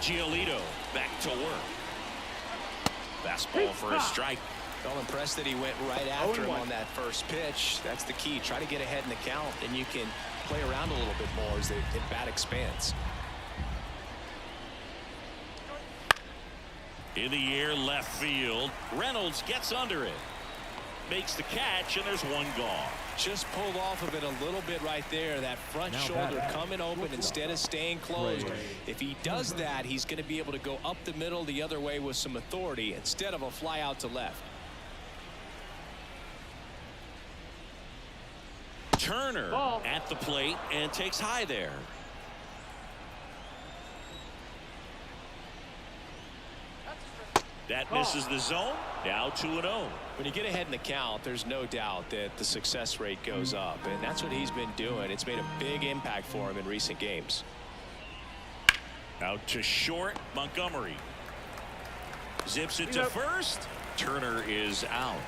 Giolito back to work. Fastball for a strike. Well, impressed that he went right after him on that first pitch. That's the key. Try to get ahead in the count, and you can play around a little bit more as the bat expands. In the air, left field. Reynolds gets under it. Makes the catch, and there's 1 gone. Just pulled off of it a little bit right there. That front shoulder coming open instead of staying closed. If he does that, he's going to be able to go up the middle the other way with some authority instead of a fly out to left. Turner at the plate and takes high there. That misses the zone. Now 2-0. When you get ahead in the count, there's no doubt that the success rate goes up, and that's what he's been doing. It's made a big impact for him in recent games. Out to short, Montgomery. Zips it to first. Turner is out.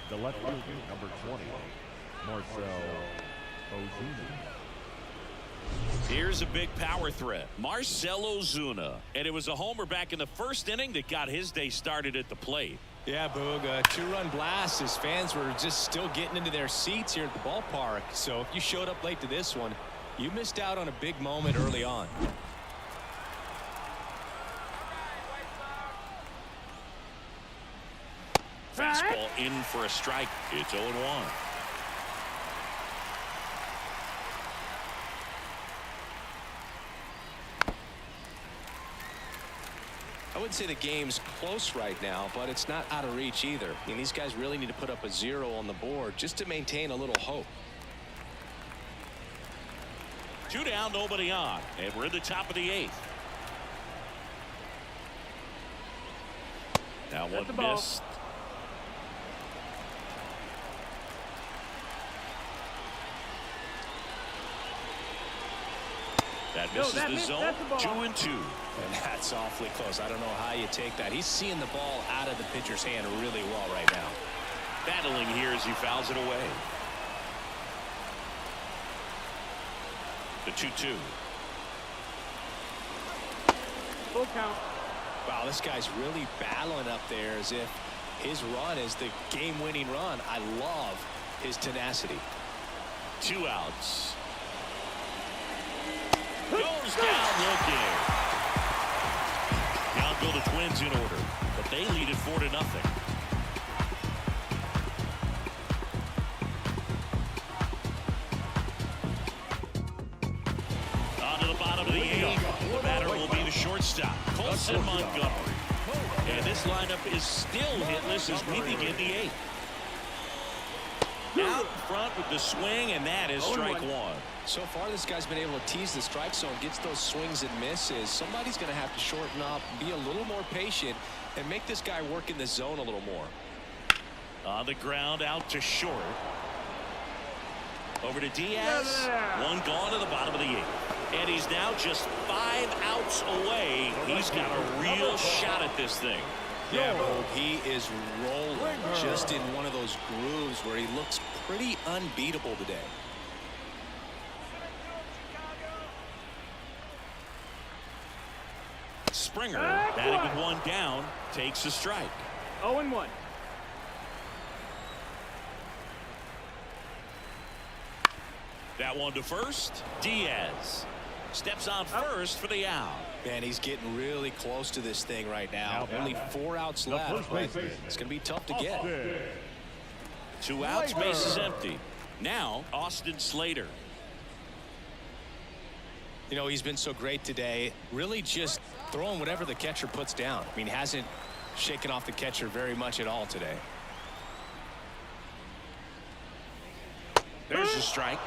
The left fielder, number 20, Marcell Ozuna. Here's a big power threat, Marcell Ozuna. And it was a homer back in the first inning that got his day started at the plate. Yeah, Boog, a 2-run blast. His fans were just still getting into their seats here at the ballpark. So if you showed up late to this one, you missed out on a big moment early on. Fastball in for a strike. It's 0-1. I wouldn't say the game's close right now, but it's not out of reach either. I mean, these guys really need to put up a 0 on the board just to maintain a little hope. 2 down, nobody on, and we're in the top of the 8th. Now one missed. That misses the zone. 2-2. And that's awfully close. I don't know how you take that. He's seeing the ball out of the pitcher's hand really well right now. Battling here as he fouls it away. The 2-2. Full count. Wow, this guy's really battling up there as if his run is the game-winning run. I love his tenacity. 2 outs. Goes down looking. Now go the Twins in order, but they lead it 4-0. On to the bottom of the 8th. The batter will be the shortstop, Colson Montgomery. And this lineup is still hitless as we begin the 8th. Out in front with the swing, and that is strike one. So far, this guy's been able to tease the strike zone, gets those swings and misses. Somebody's going to have to shorten up, be a little more patient, and make this guy work in the zone a little more. On the ground, out to short. Over to Diaz. One gone to the bottom of the eighth. And he's now just 5 outs away. He's got a real shot at this thing. Yeah, Boog, he is rolling just in one of those grooves where he looks pretty unbeatable today. Springer, batting with one down, takes a strike. 0-1. That one to first. Diaz steps on first for the out. Man, he's getting really close to this thing right now. Only 4 outs left, but it's going to be tough to get. 2 outs, base is empty. Now, Austin Slater. You know, he's been so great today. Really just throwing whatever the catcher puts down. I mean, hasn't shaken off the catcher very much at all today. There's a strike.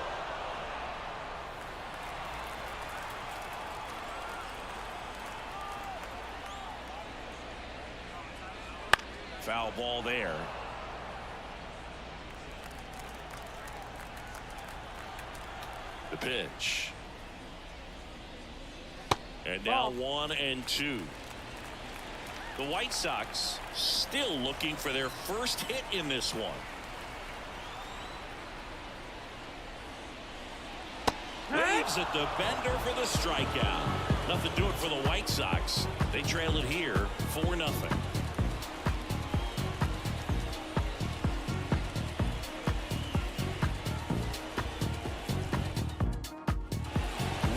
Foul ball there. The pitch. And now 1-2. The White Sox still looking for their first hit in this one. Waves at the bender for the strikeout. Nothing to do it for the White Sox. They trail it here 4-0.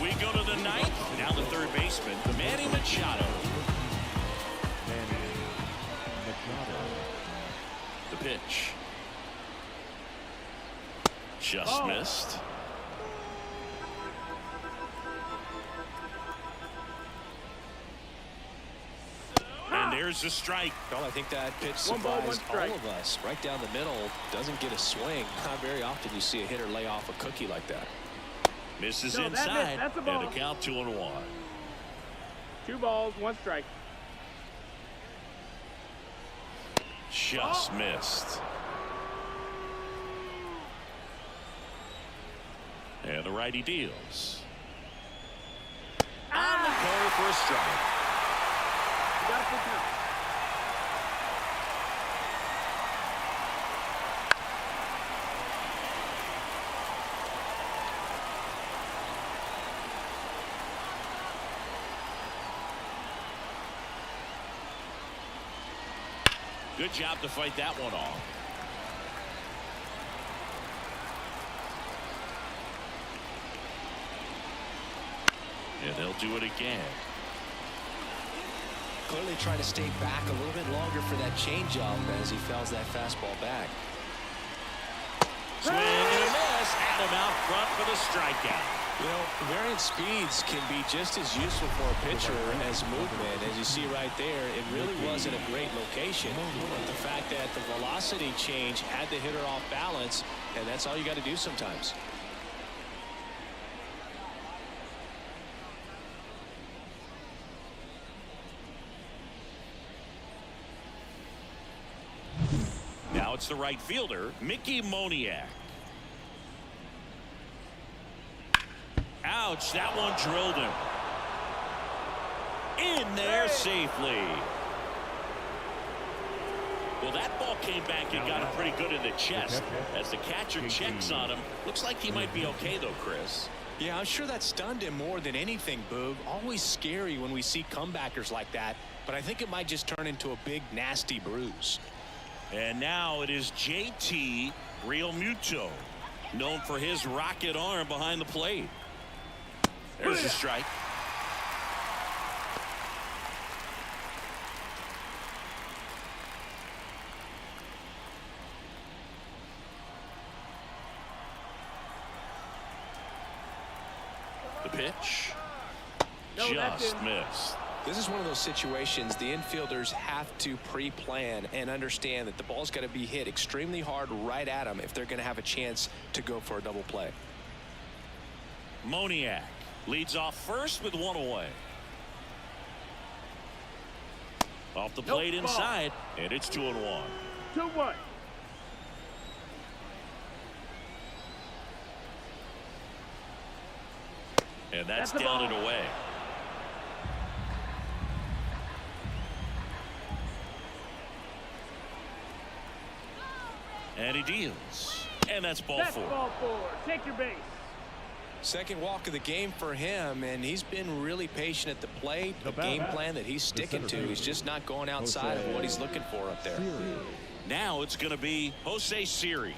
We go to the ninth. Now the third baseman, Manny Machado. The pitch. Just missed. And there's a strike. Well, I think that pitch surprised all of us. Right down the middle, doesn't get a swing. Not very often you see a hitter lay off a cookie like that. Misses inside. That's a ball. And a count 2-1. 2 balls, 1 strike. Just missed. And the righty deals. On the go for a strike. You got a full count. Good job to fight that one off. And they'll do it again. Clearly trying to stay back a little bit longer for that changeup as he fouls that fastball back. Swing and a miss. Adam out front for the strikeout. You know, variant speeds can be just as useful for a pitcher as movement. As you see right there, it really wasn't a great location. But the fact that the velocity change had the hitter off balance, and that's all you got to do sometimes. Now it's the right fielder, Mickey Moniak. Ouch, that one drilled him. In there safely. Well, that ball came back and got him pretty good in the chest. As the catcher checks on him, looks like he might be okay though, Chris. Yeah, I'm sure that stunned him more than anything, Boog. Always scary when we see comebackers like that, but I think it might just turn into a big, nasty bruise. And now it is JT Realmuto, known for his rocket arm behind the plate. There's a strike. The pitch. No, Just missed. This is one of those situations the infielders have to pre-plan and understand that the ball's got to be hit extremely hard right at them if they're going to have a chance to go for a double play. Moniak leads off first with one away. Off the plate inside, and it's 2-1. 2-1. And that's down and away. And he deals. And that's ball That's four. ball four. Take your base. Second walk of the game for him, and he's been really patient at the plate. The game plan that he's sticking to. He's just not going outside of what he's looking for up there. Now it's going to be Jose Siri.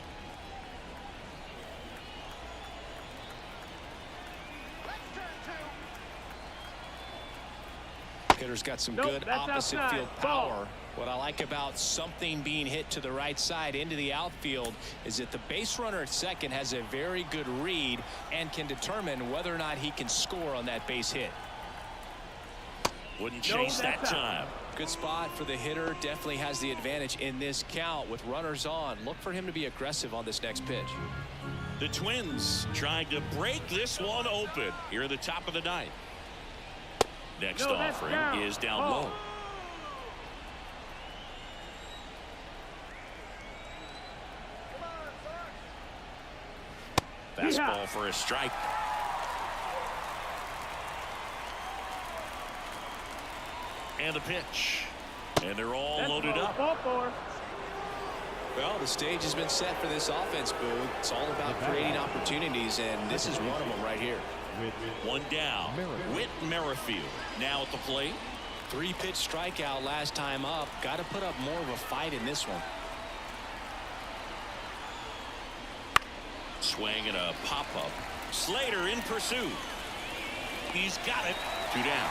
Hitter's got some Nope, good that's opposite outside. field power. What I like about something being hit to the right side into the outfield is that the base runner at second has a very good read and can determine whether or not he can score on that base hit. Wouldn't chase that time. Good spot for the hitter. Definitely has the advantage in this count with runners on. Look for him to be aggressive on this next pitch. The Twins trying to break this one open here at the top of the ninth. Next offering is down low. Fastball for a strike. And a pitch. And they're all loaded up. Ball four. Well, the stage has been set for this offense, Boo. It's all about creating opportunities, and this is one of them right here. One down. Whit Merrifield now at the plate. 3-pitch strikeout last time up. Got to put up more of a fight in this one. Swing and a pop-up. Slater in pursuit. He's got it. 2 down.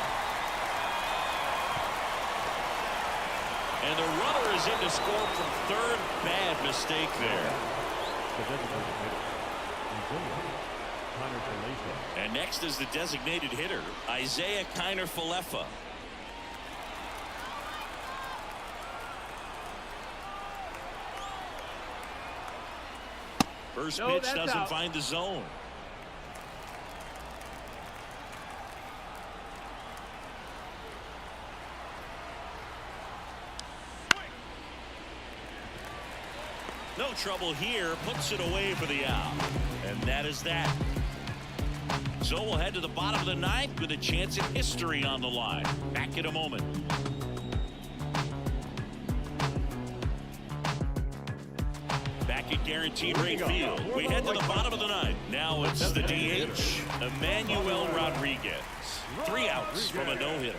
And the runner is in to score from third. Bad mistake there. And next is the designated hitter, Isaiah Kiner-Falefa. First pitch doesn't find the zone. No trouble here, puts it away for the out. And that is that. So we'll head to the bottom of the ninth with a chance at history on the line. Back in a moment. Back at Guaranteed Rate Field. We head to the bottom of the ninth. Now it's the DH, Emmanuel Rodriguez. 3 outs from a no-hitter.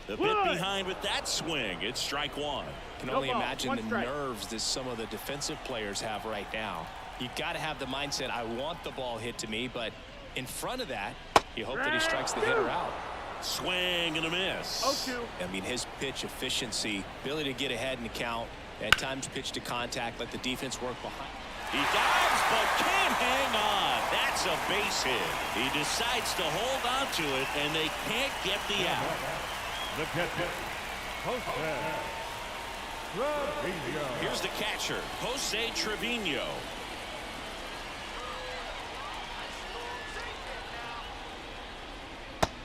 The bit behind with that swing. It's strike one. Can only imagine the nerves that some of the defensive players have right now. You got to have the mindset, I want the ball hit to me, but in front of that, you hope that he strikes the hitter out. Swing and a miss. 0-2. I mean, his pitch efficiency, ability to get ahead in the count, at times pitch to contact, let the defense work behind. He dives but can't hang on. That's a base hit. He decides to hold on to it, and they can't get the out. The catcher, Jose Trevino. Here's the catcher, Jose Trevino.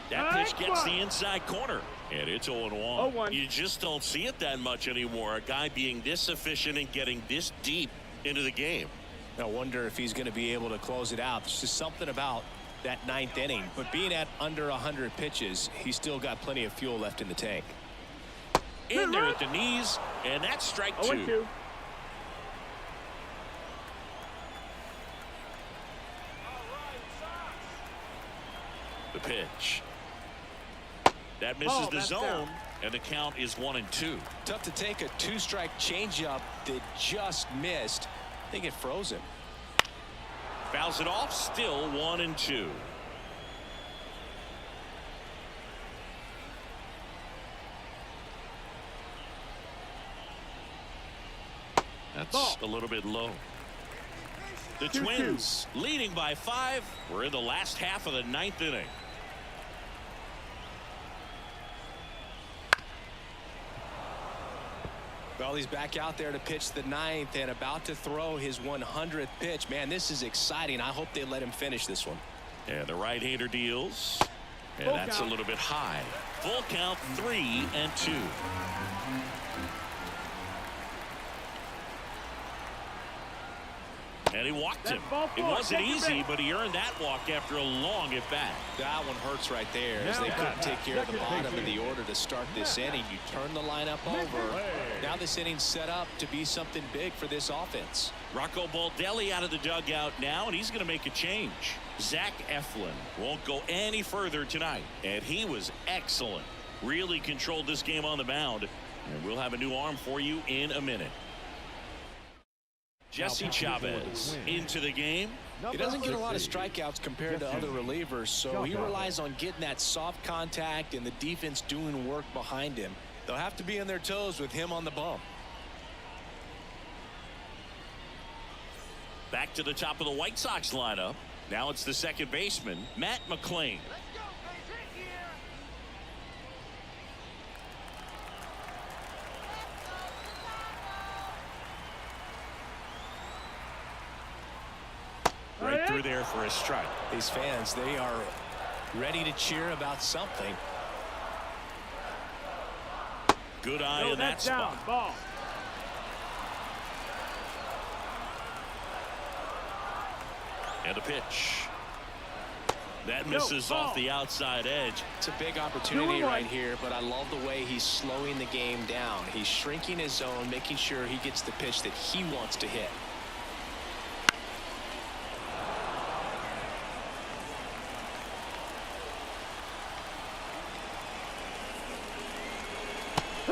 That pitch gets the inside corner, and it's 0-1. 0-1. You just don't see it that much anymore. A guy being this efficient and getting this deep into the game. I wonder if he's going to be able to close it out. There's just something about that ninth inning. But being at under 100 pitches, he's still got plenty of fuel left in the tank. In there at the knees, and that's strike 2. 0-2. The pitch. That misses the zone, and the count is 1-2. Tough to take a 2-strike changeup that just missed. I think it froze him. Fouls it off, still 1-2. That's a little bit low. The Twins leading by 5. We're in the last half of the ninth inning. Well, he's back out there to pitch the 9th and about to throw his 100th pitch. Man, this is exciting. I hope they let him finish this one. And the right-hander deals. And Full that's count. a little bit high. Full count, 3-2. And he walked him. It wasn't easy, but he earned that walk after a long at-bat. That one hurts right there, as they couldn't take care of the bottom of the order to start this inning. You turn the lineup over. Now this inning's set up to be something big for this offense. Rocco Baldelli out of the dugout now, and he's going to make a change. Zach Eflin won't go any further tonight, and he was excellent. Really controlled this game on the mound, and we'll have a new arm for you in a minute. Jesse Chavez into the game. He doesn't get a lot of strikeouts compared to other relievers, so he relies on getting that soft contact and the defense doing work behind him. They'll have to be on their toes with him on the bump. Back to the top of the White Sox lineup. Now it's the second baseman, Matt McClain. Right through there for a strike. These fans, they are ready to cheer about something. Good eye No, in that that's down. spot. Ball. And a pitch. That misses off the outside edge. It's a big opportunity right here, but I love the way he's slowing the game down. He's shrinking his zone, making sure he gets the pitch that he wants to hit.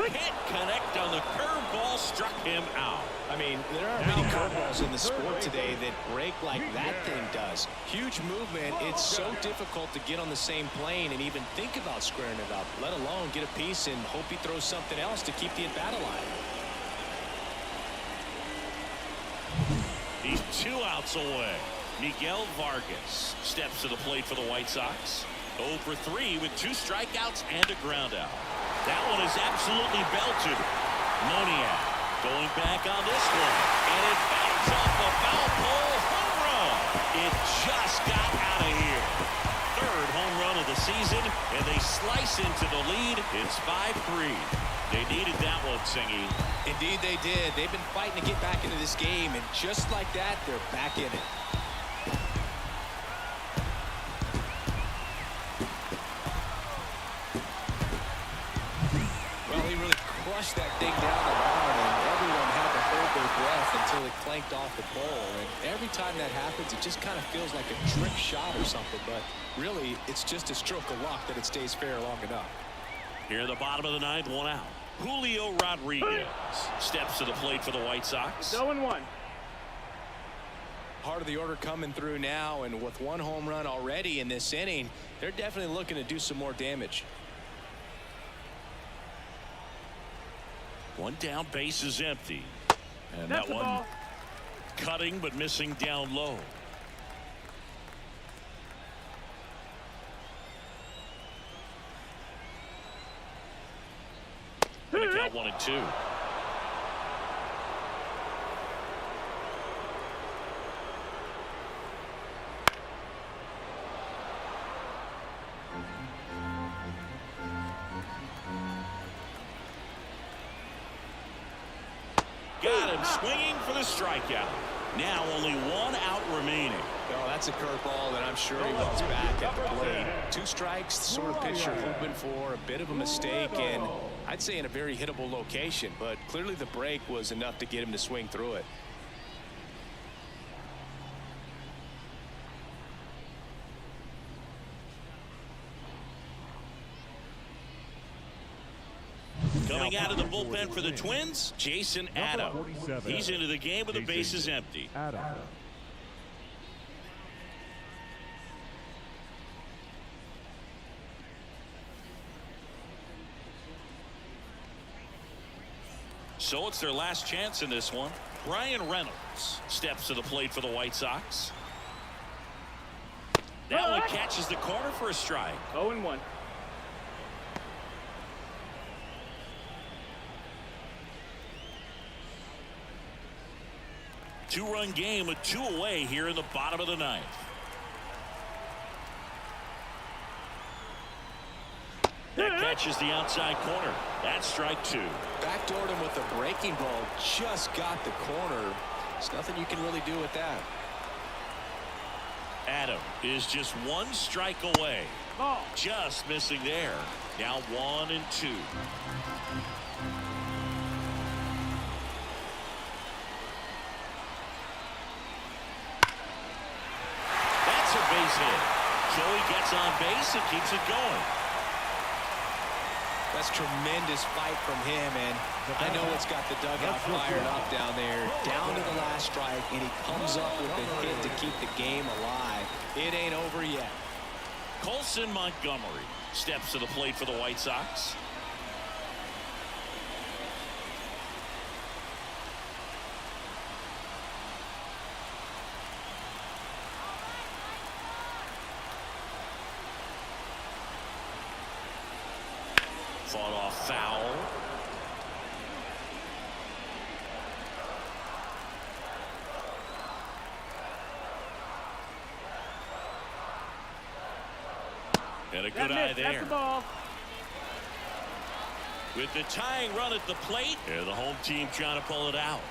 Can't connect on the curveball, struck him out. I mean, there aren't many curveballs in the sport today that break like that thing does. Huge movement. It's so difficult to get on the same plane and even think about squaring it up, let alone get a piece and hope he throws something else to keep the at-bat alive. He's 2 outs away. Miguel Vargas steps to the plate for the White Sox. 0 for 3 with 2 strikeouts and a ground out. That one is absolutely belted. Moniak going back on this one. And it bounces off the foul pole. Home run. It just got out of here. 3rd home run of the season, and they slice into the lead. It's 5-3. They needed that one, Singy. Indeed they did. They've been fighting to get back into this game, and just like that, they're back in it. Crushed that thing down the line, and everyone had to hold their breath until it clanked off the pole. And every time that happens, it just kind of feels like a trick shot or something. But really, it's just a stroke of luck that it stays fair long enough. Here at the bottom of the 9th, 1 out. Julio Rodriguez steps to the plate for the White Sox. 0-1. Part of the order coming through now, and with 1 home run already in this inning, they're definitely looking to do some more damage. 1 down, base is empty. And That's that the one ball. cutting but missing down low. Gonna count 1-2. Got him swinging for the strikeout. Now only 1 out remaining. Oh, that's a curveball that I'm sure he wants back at the plate. 2 strikes, the sort of pitch you're hoping for. A bit of a mistake, and I'd say in a very hittable location. But clearly the break was enough to get him to swing through it. Coming out of the bullpen for the Twins, Jason Adams. He's into the game with the bases empty. So it's their last chance in this one. Brian Reynolds steps to the plate for the White Sox. That one catches the corner for a strike. 0-1. Two-run game with 2 away here in the bottom of the 9th. That catches the outside corner. That's strike 2. Backdoored him with a breaking ball. Just got the corner. There's nothing you can really do with that. Adam is just 1 strike away. Ball. Just missing there. Now 1-2. That's a base hit. Joey gets on base and keeps it going. That's tremendous fight from him, and I know it's got the dugout fired up down there, down to the last strike, and he comes up with the hit to keep the game alive. It ain't over yet. Colson Montgomery steps to the plate for the White Sox. Fought off foul. And a good eye there. That's the ball. With the tying run at the plate, and the home team trying to pull it out.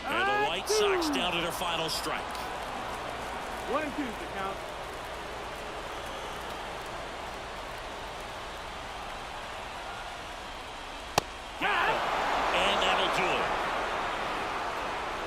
And the White Sox down to their final strike. 1-2 to count. Got it. And that'll do it.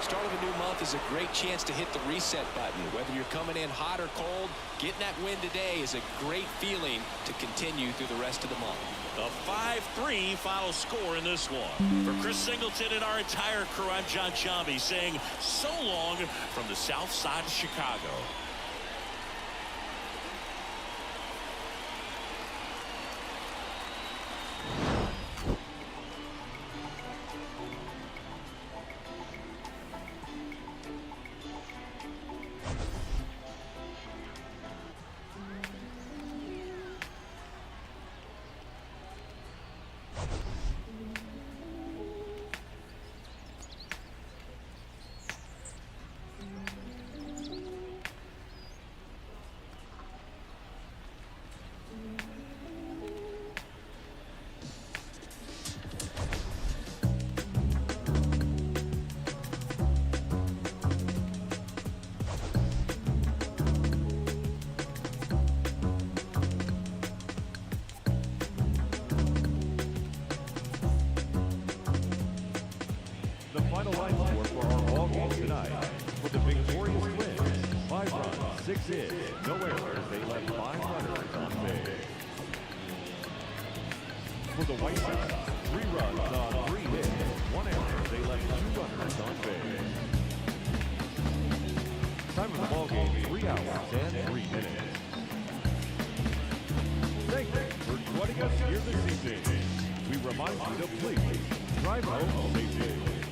Start of a new month is a great chance to hit the reset button. Whether you're coming in hot or cold, getting that win today is a great feeling to continue through the rest of the month. A 5-3 final score in this one. For Chris Singleton and our entire crew, I'm John Sciambi saying so long from the south side of Chicago. The final line score for our ball game tonight. For the victorious Twins, 5 runs, 6 hits, no errors. They left 5 runners on base. For the White Sox, 3 runs on 3 hits, 1 error. They left 2 runners on base. Time of the ball game, 3 hours and 3 minutes. Thank you for joining us here this evening. We remind you to please drive home safely.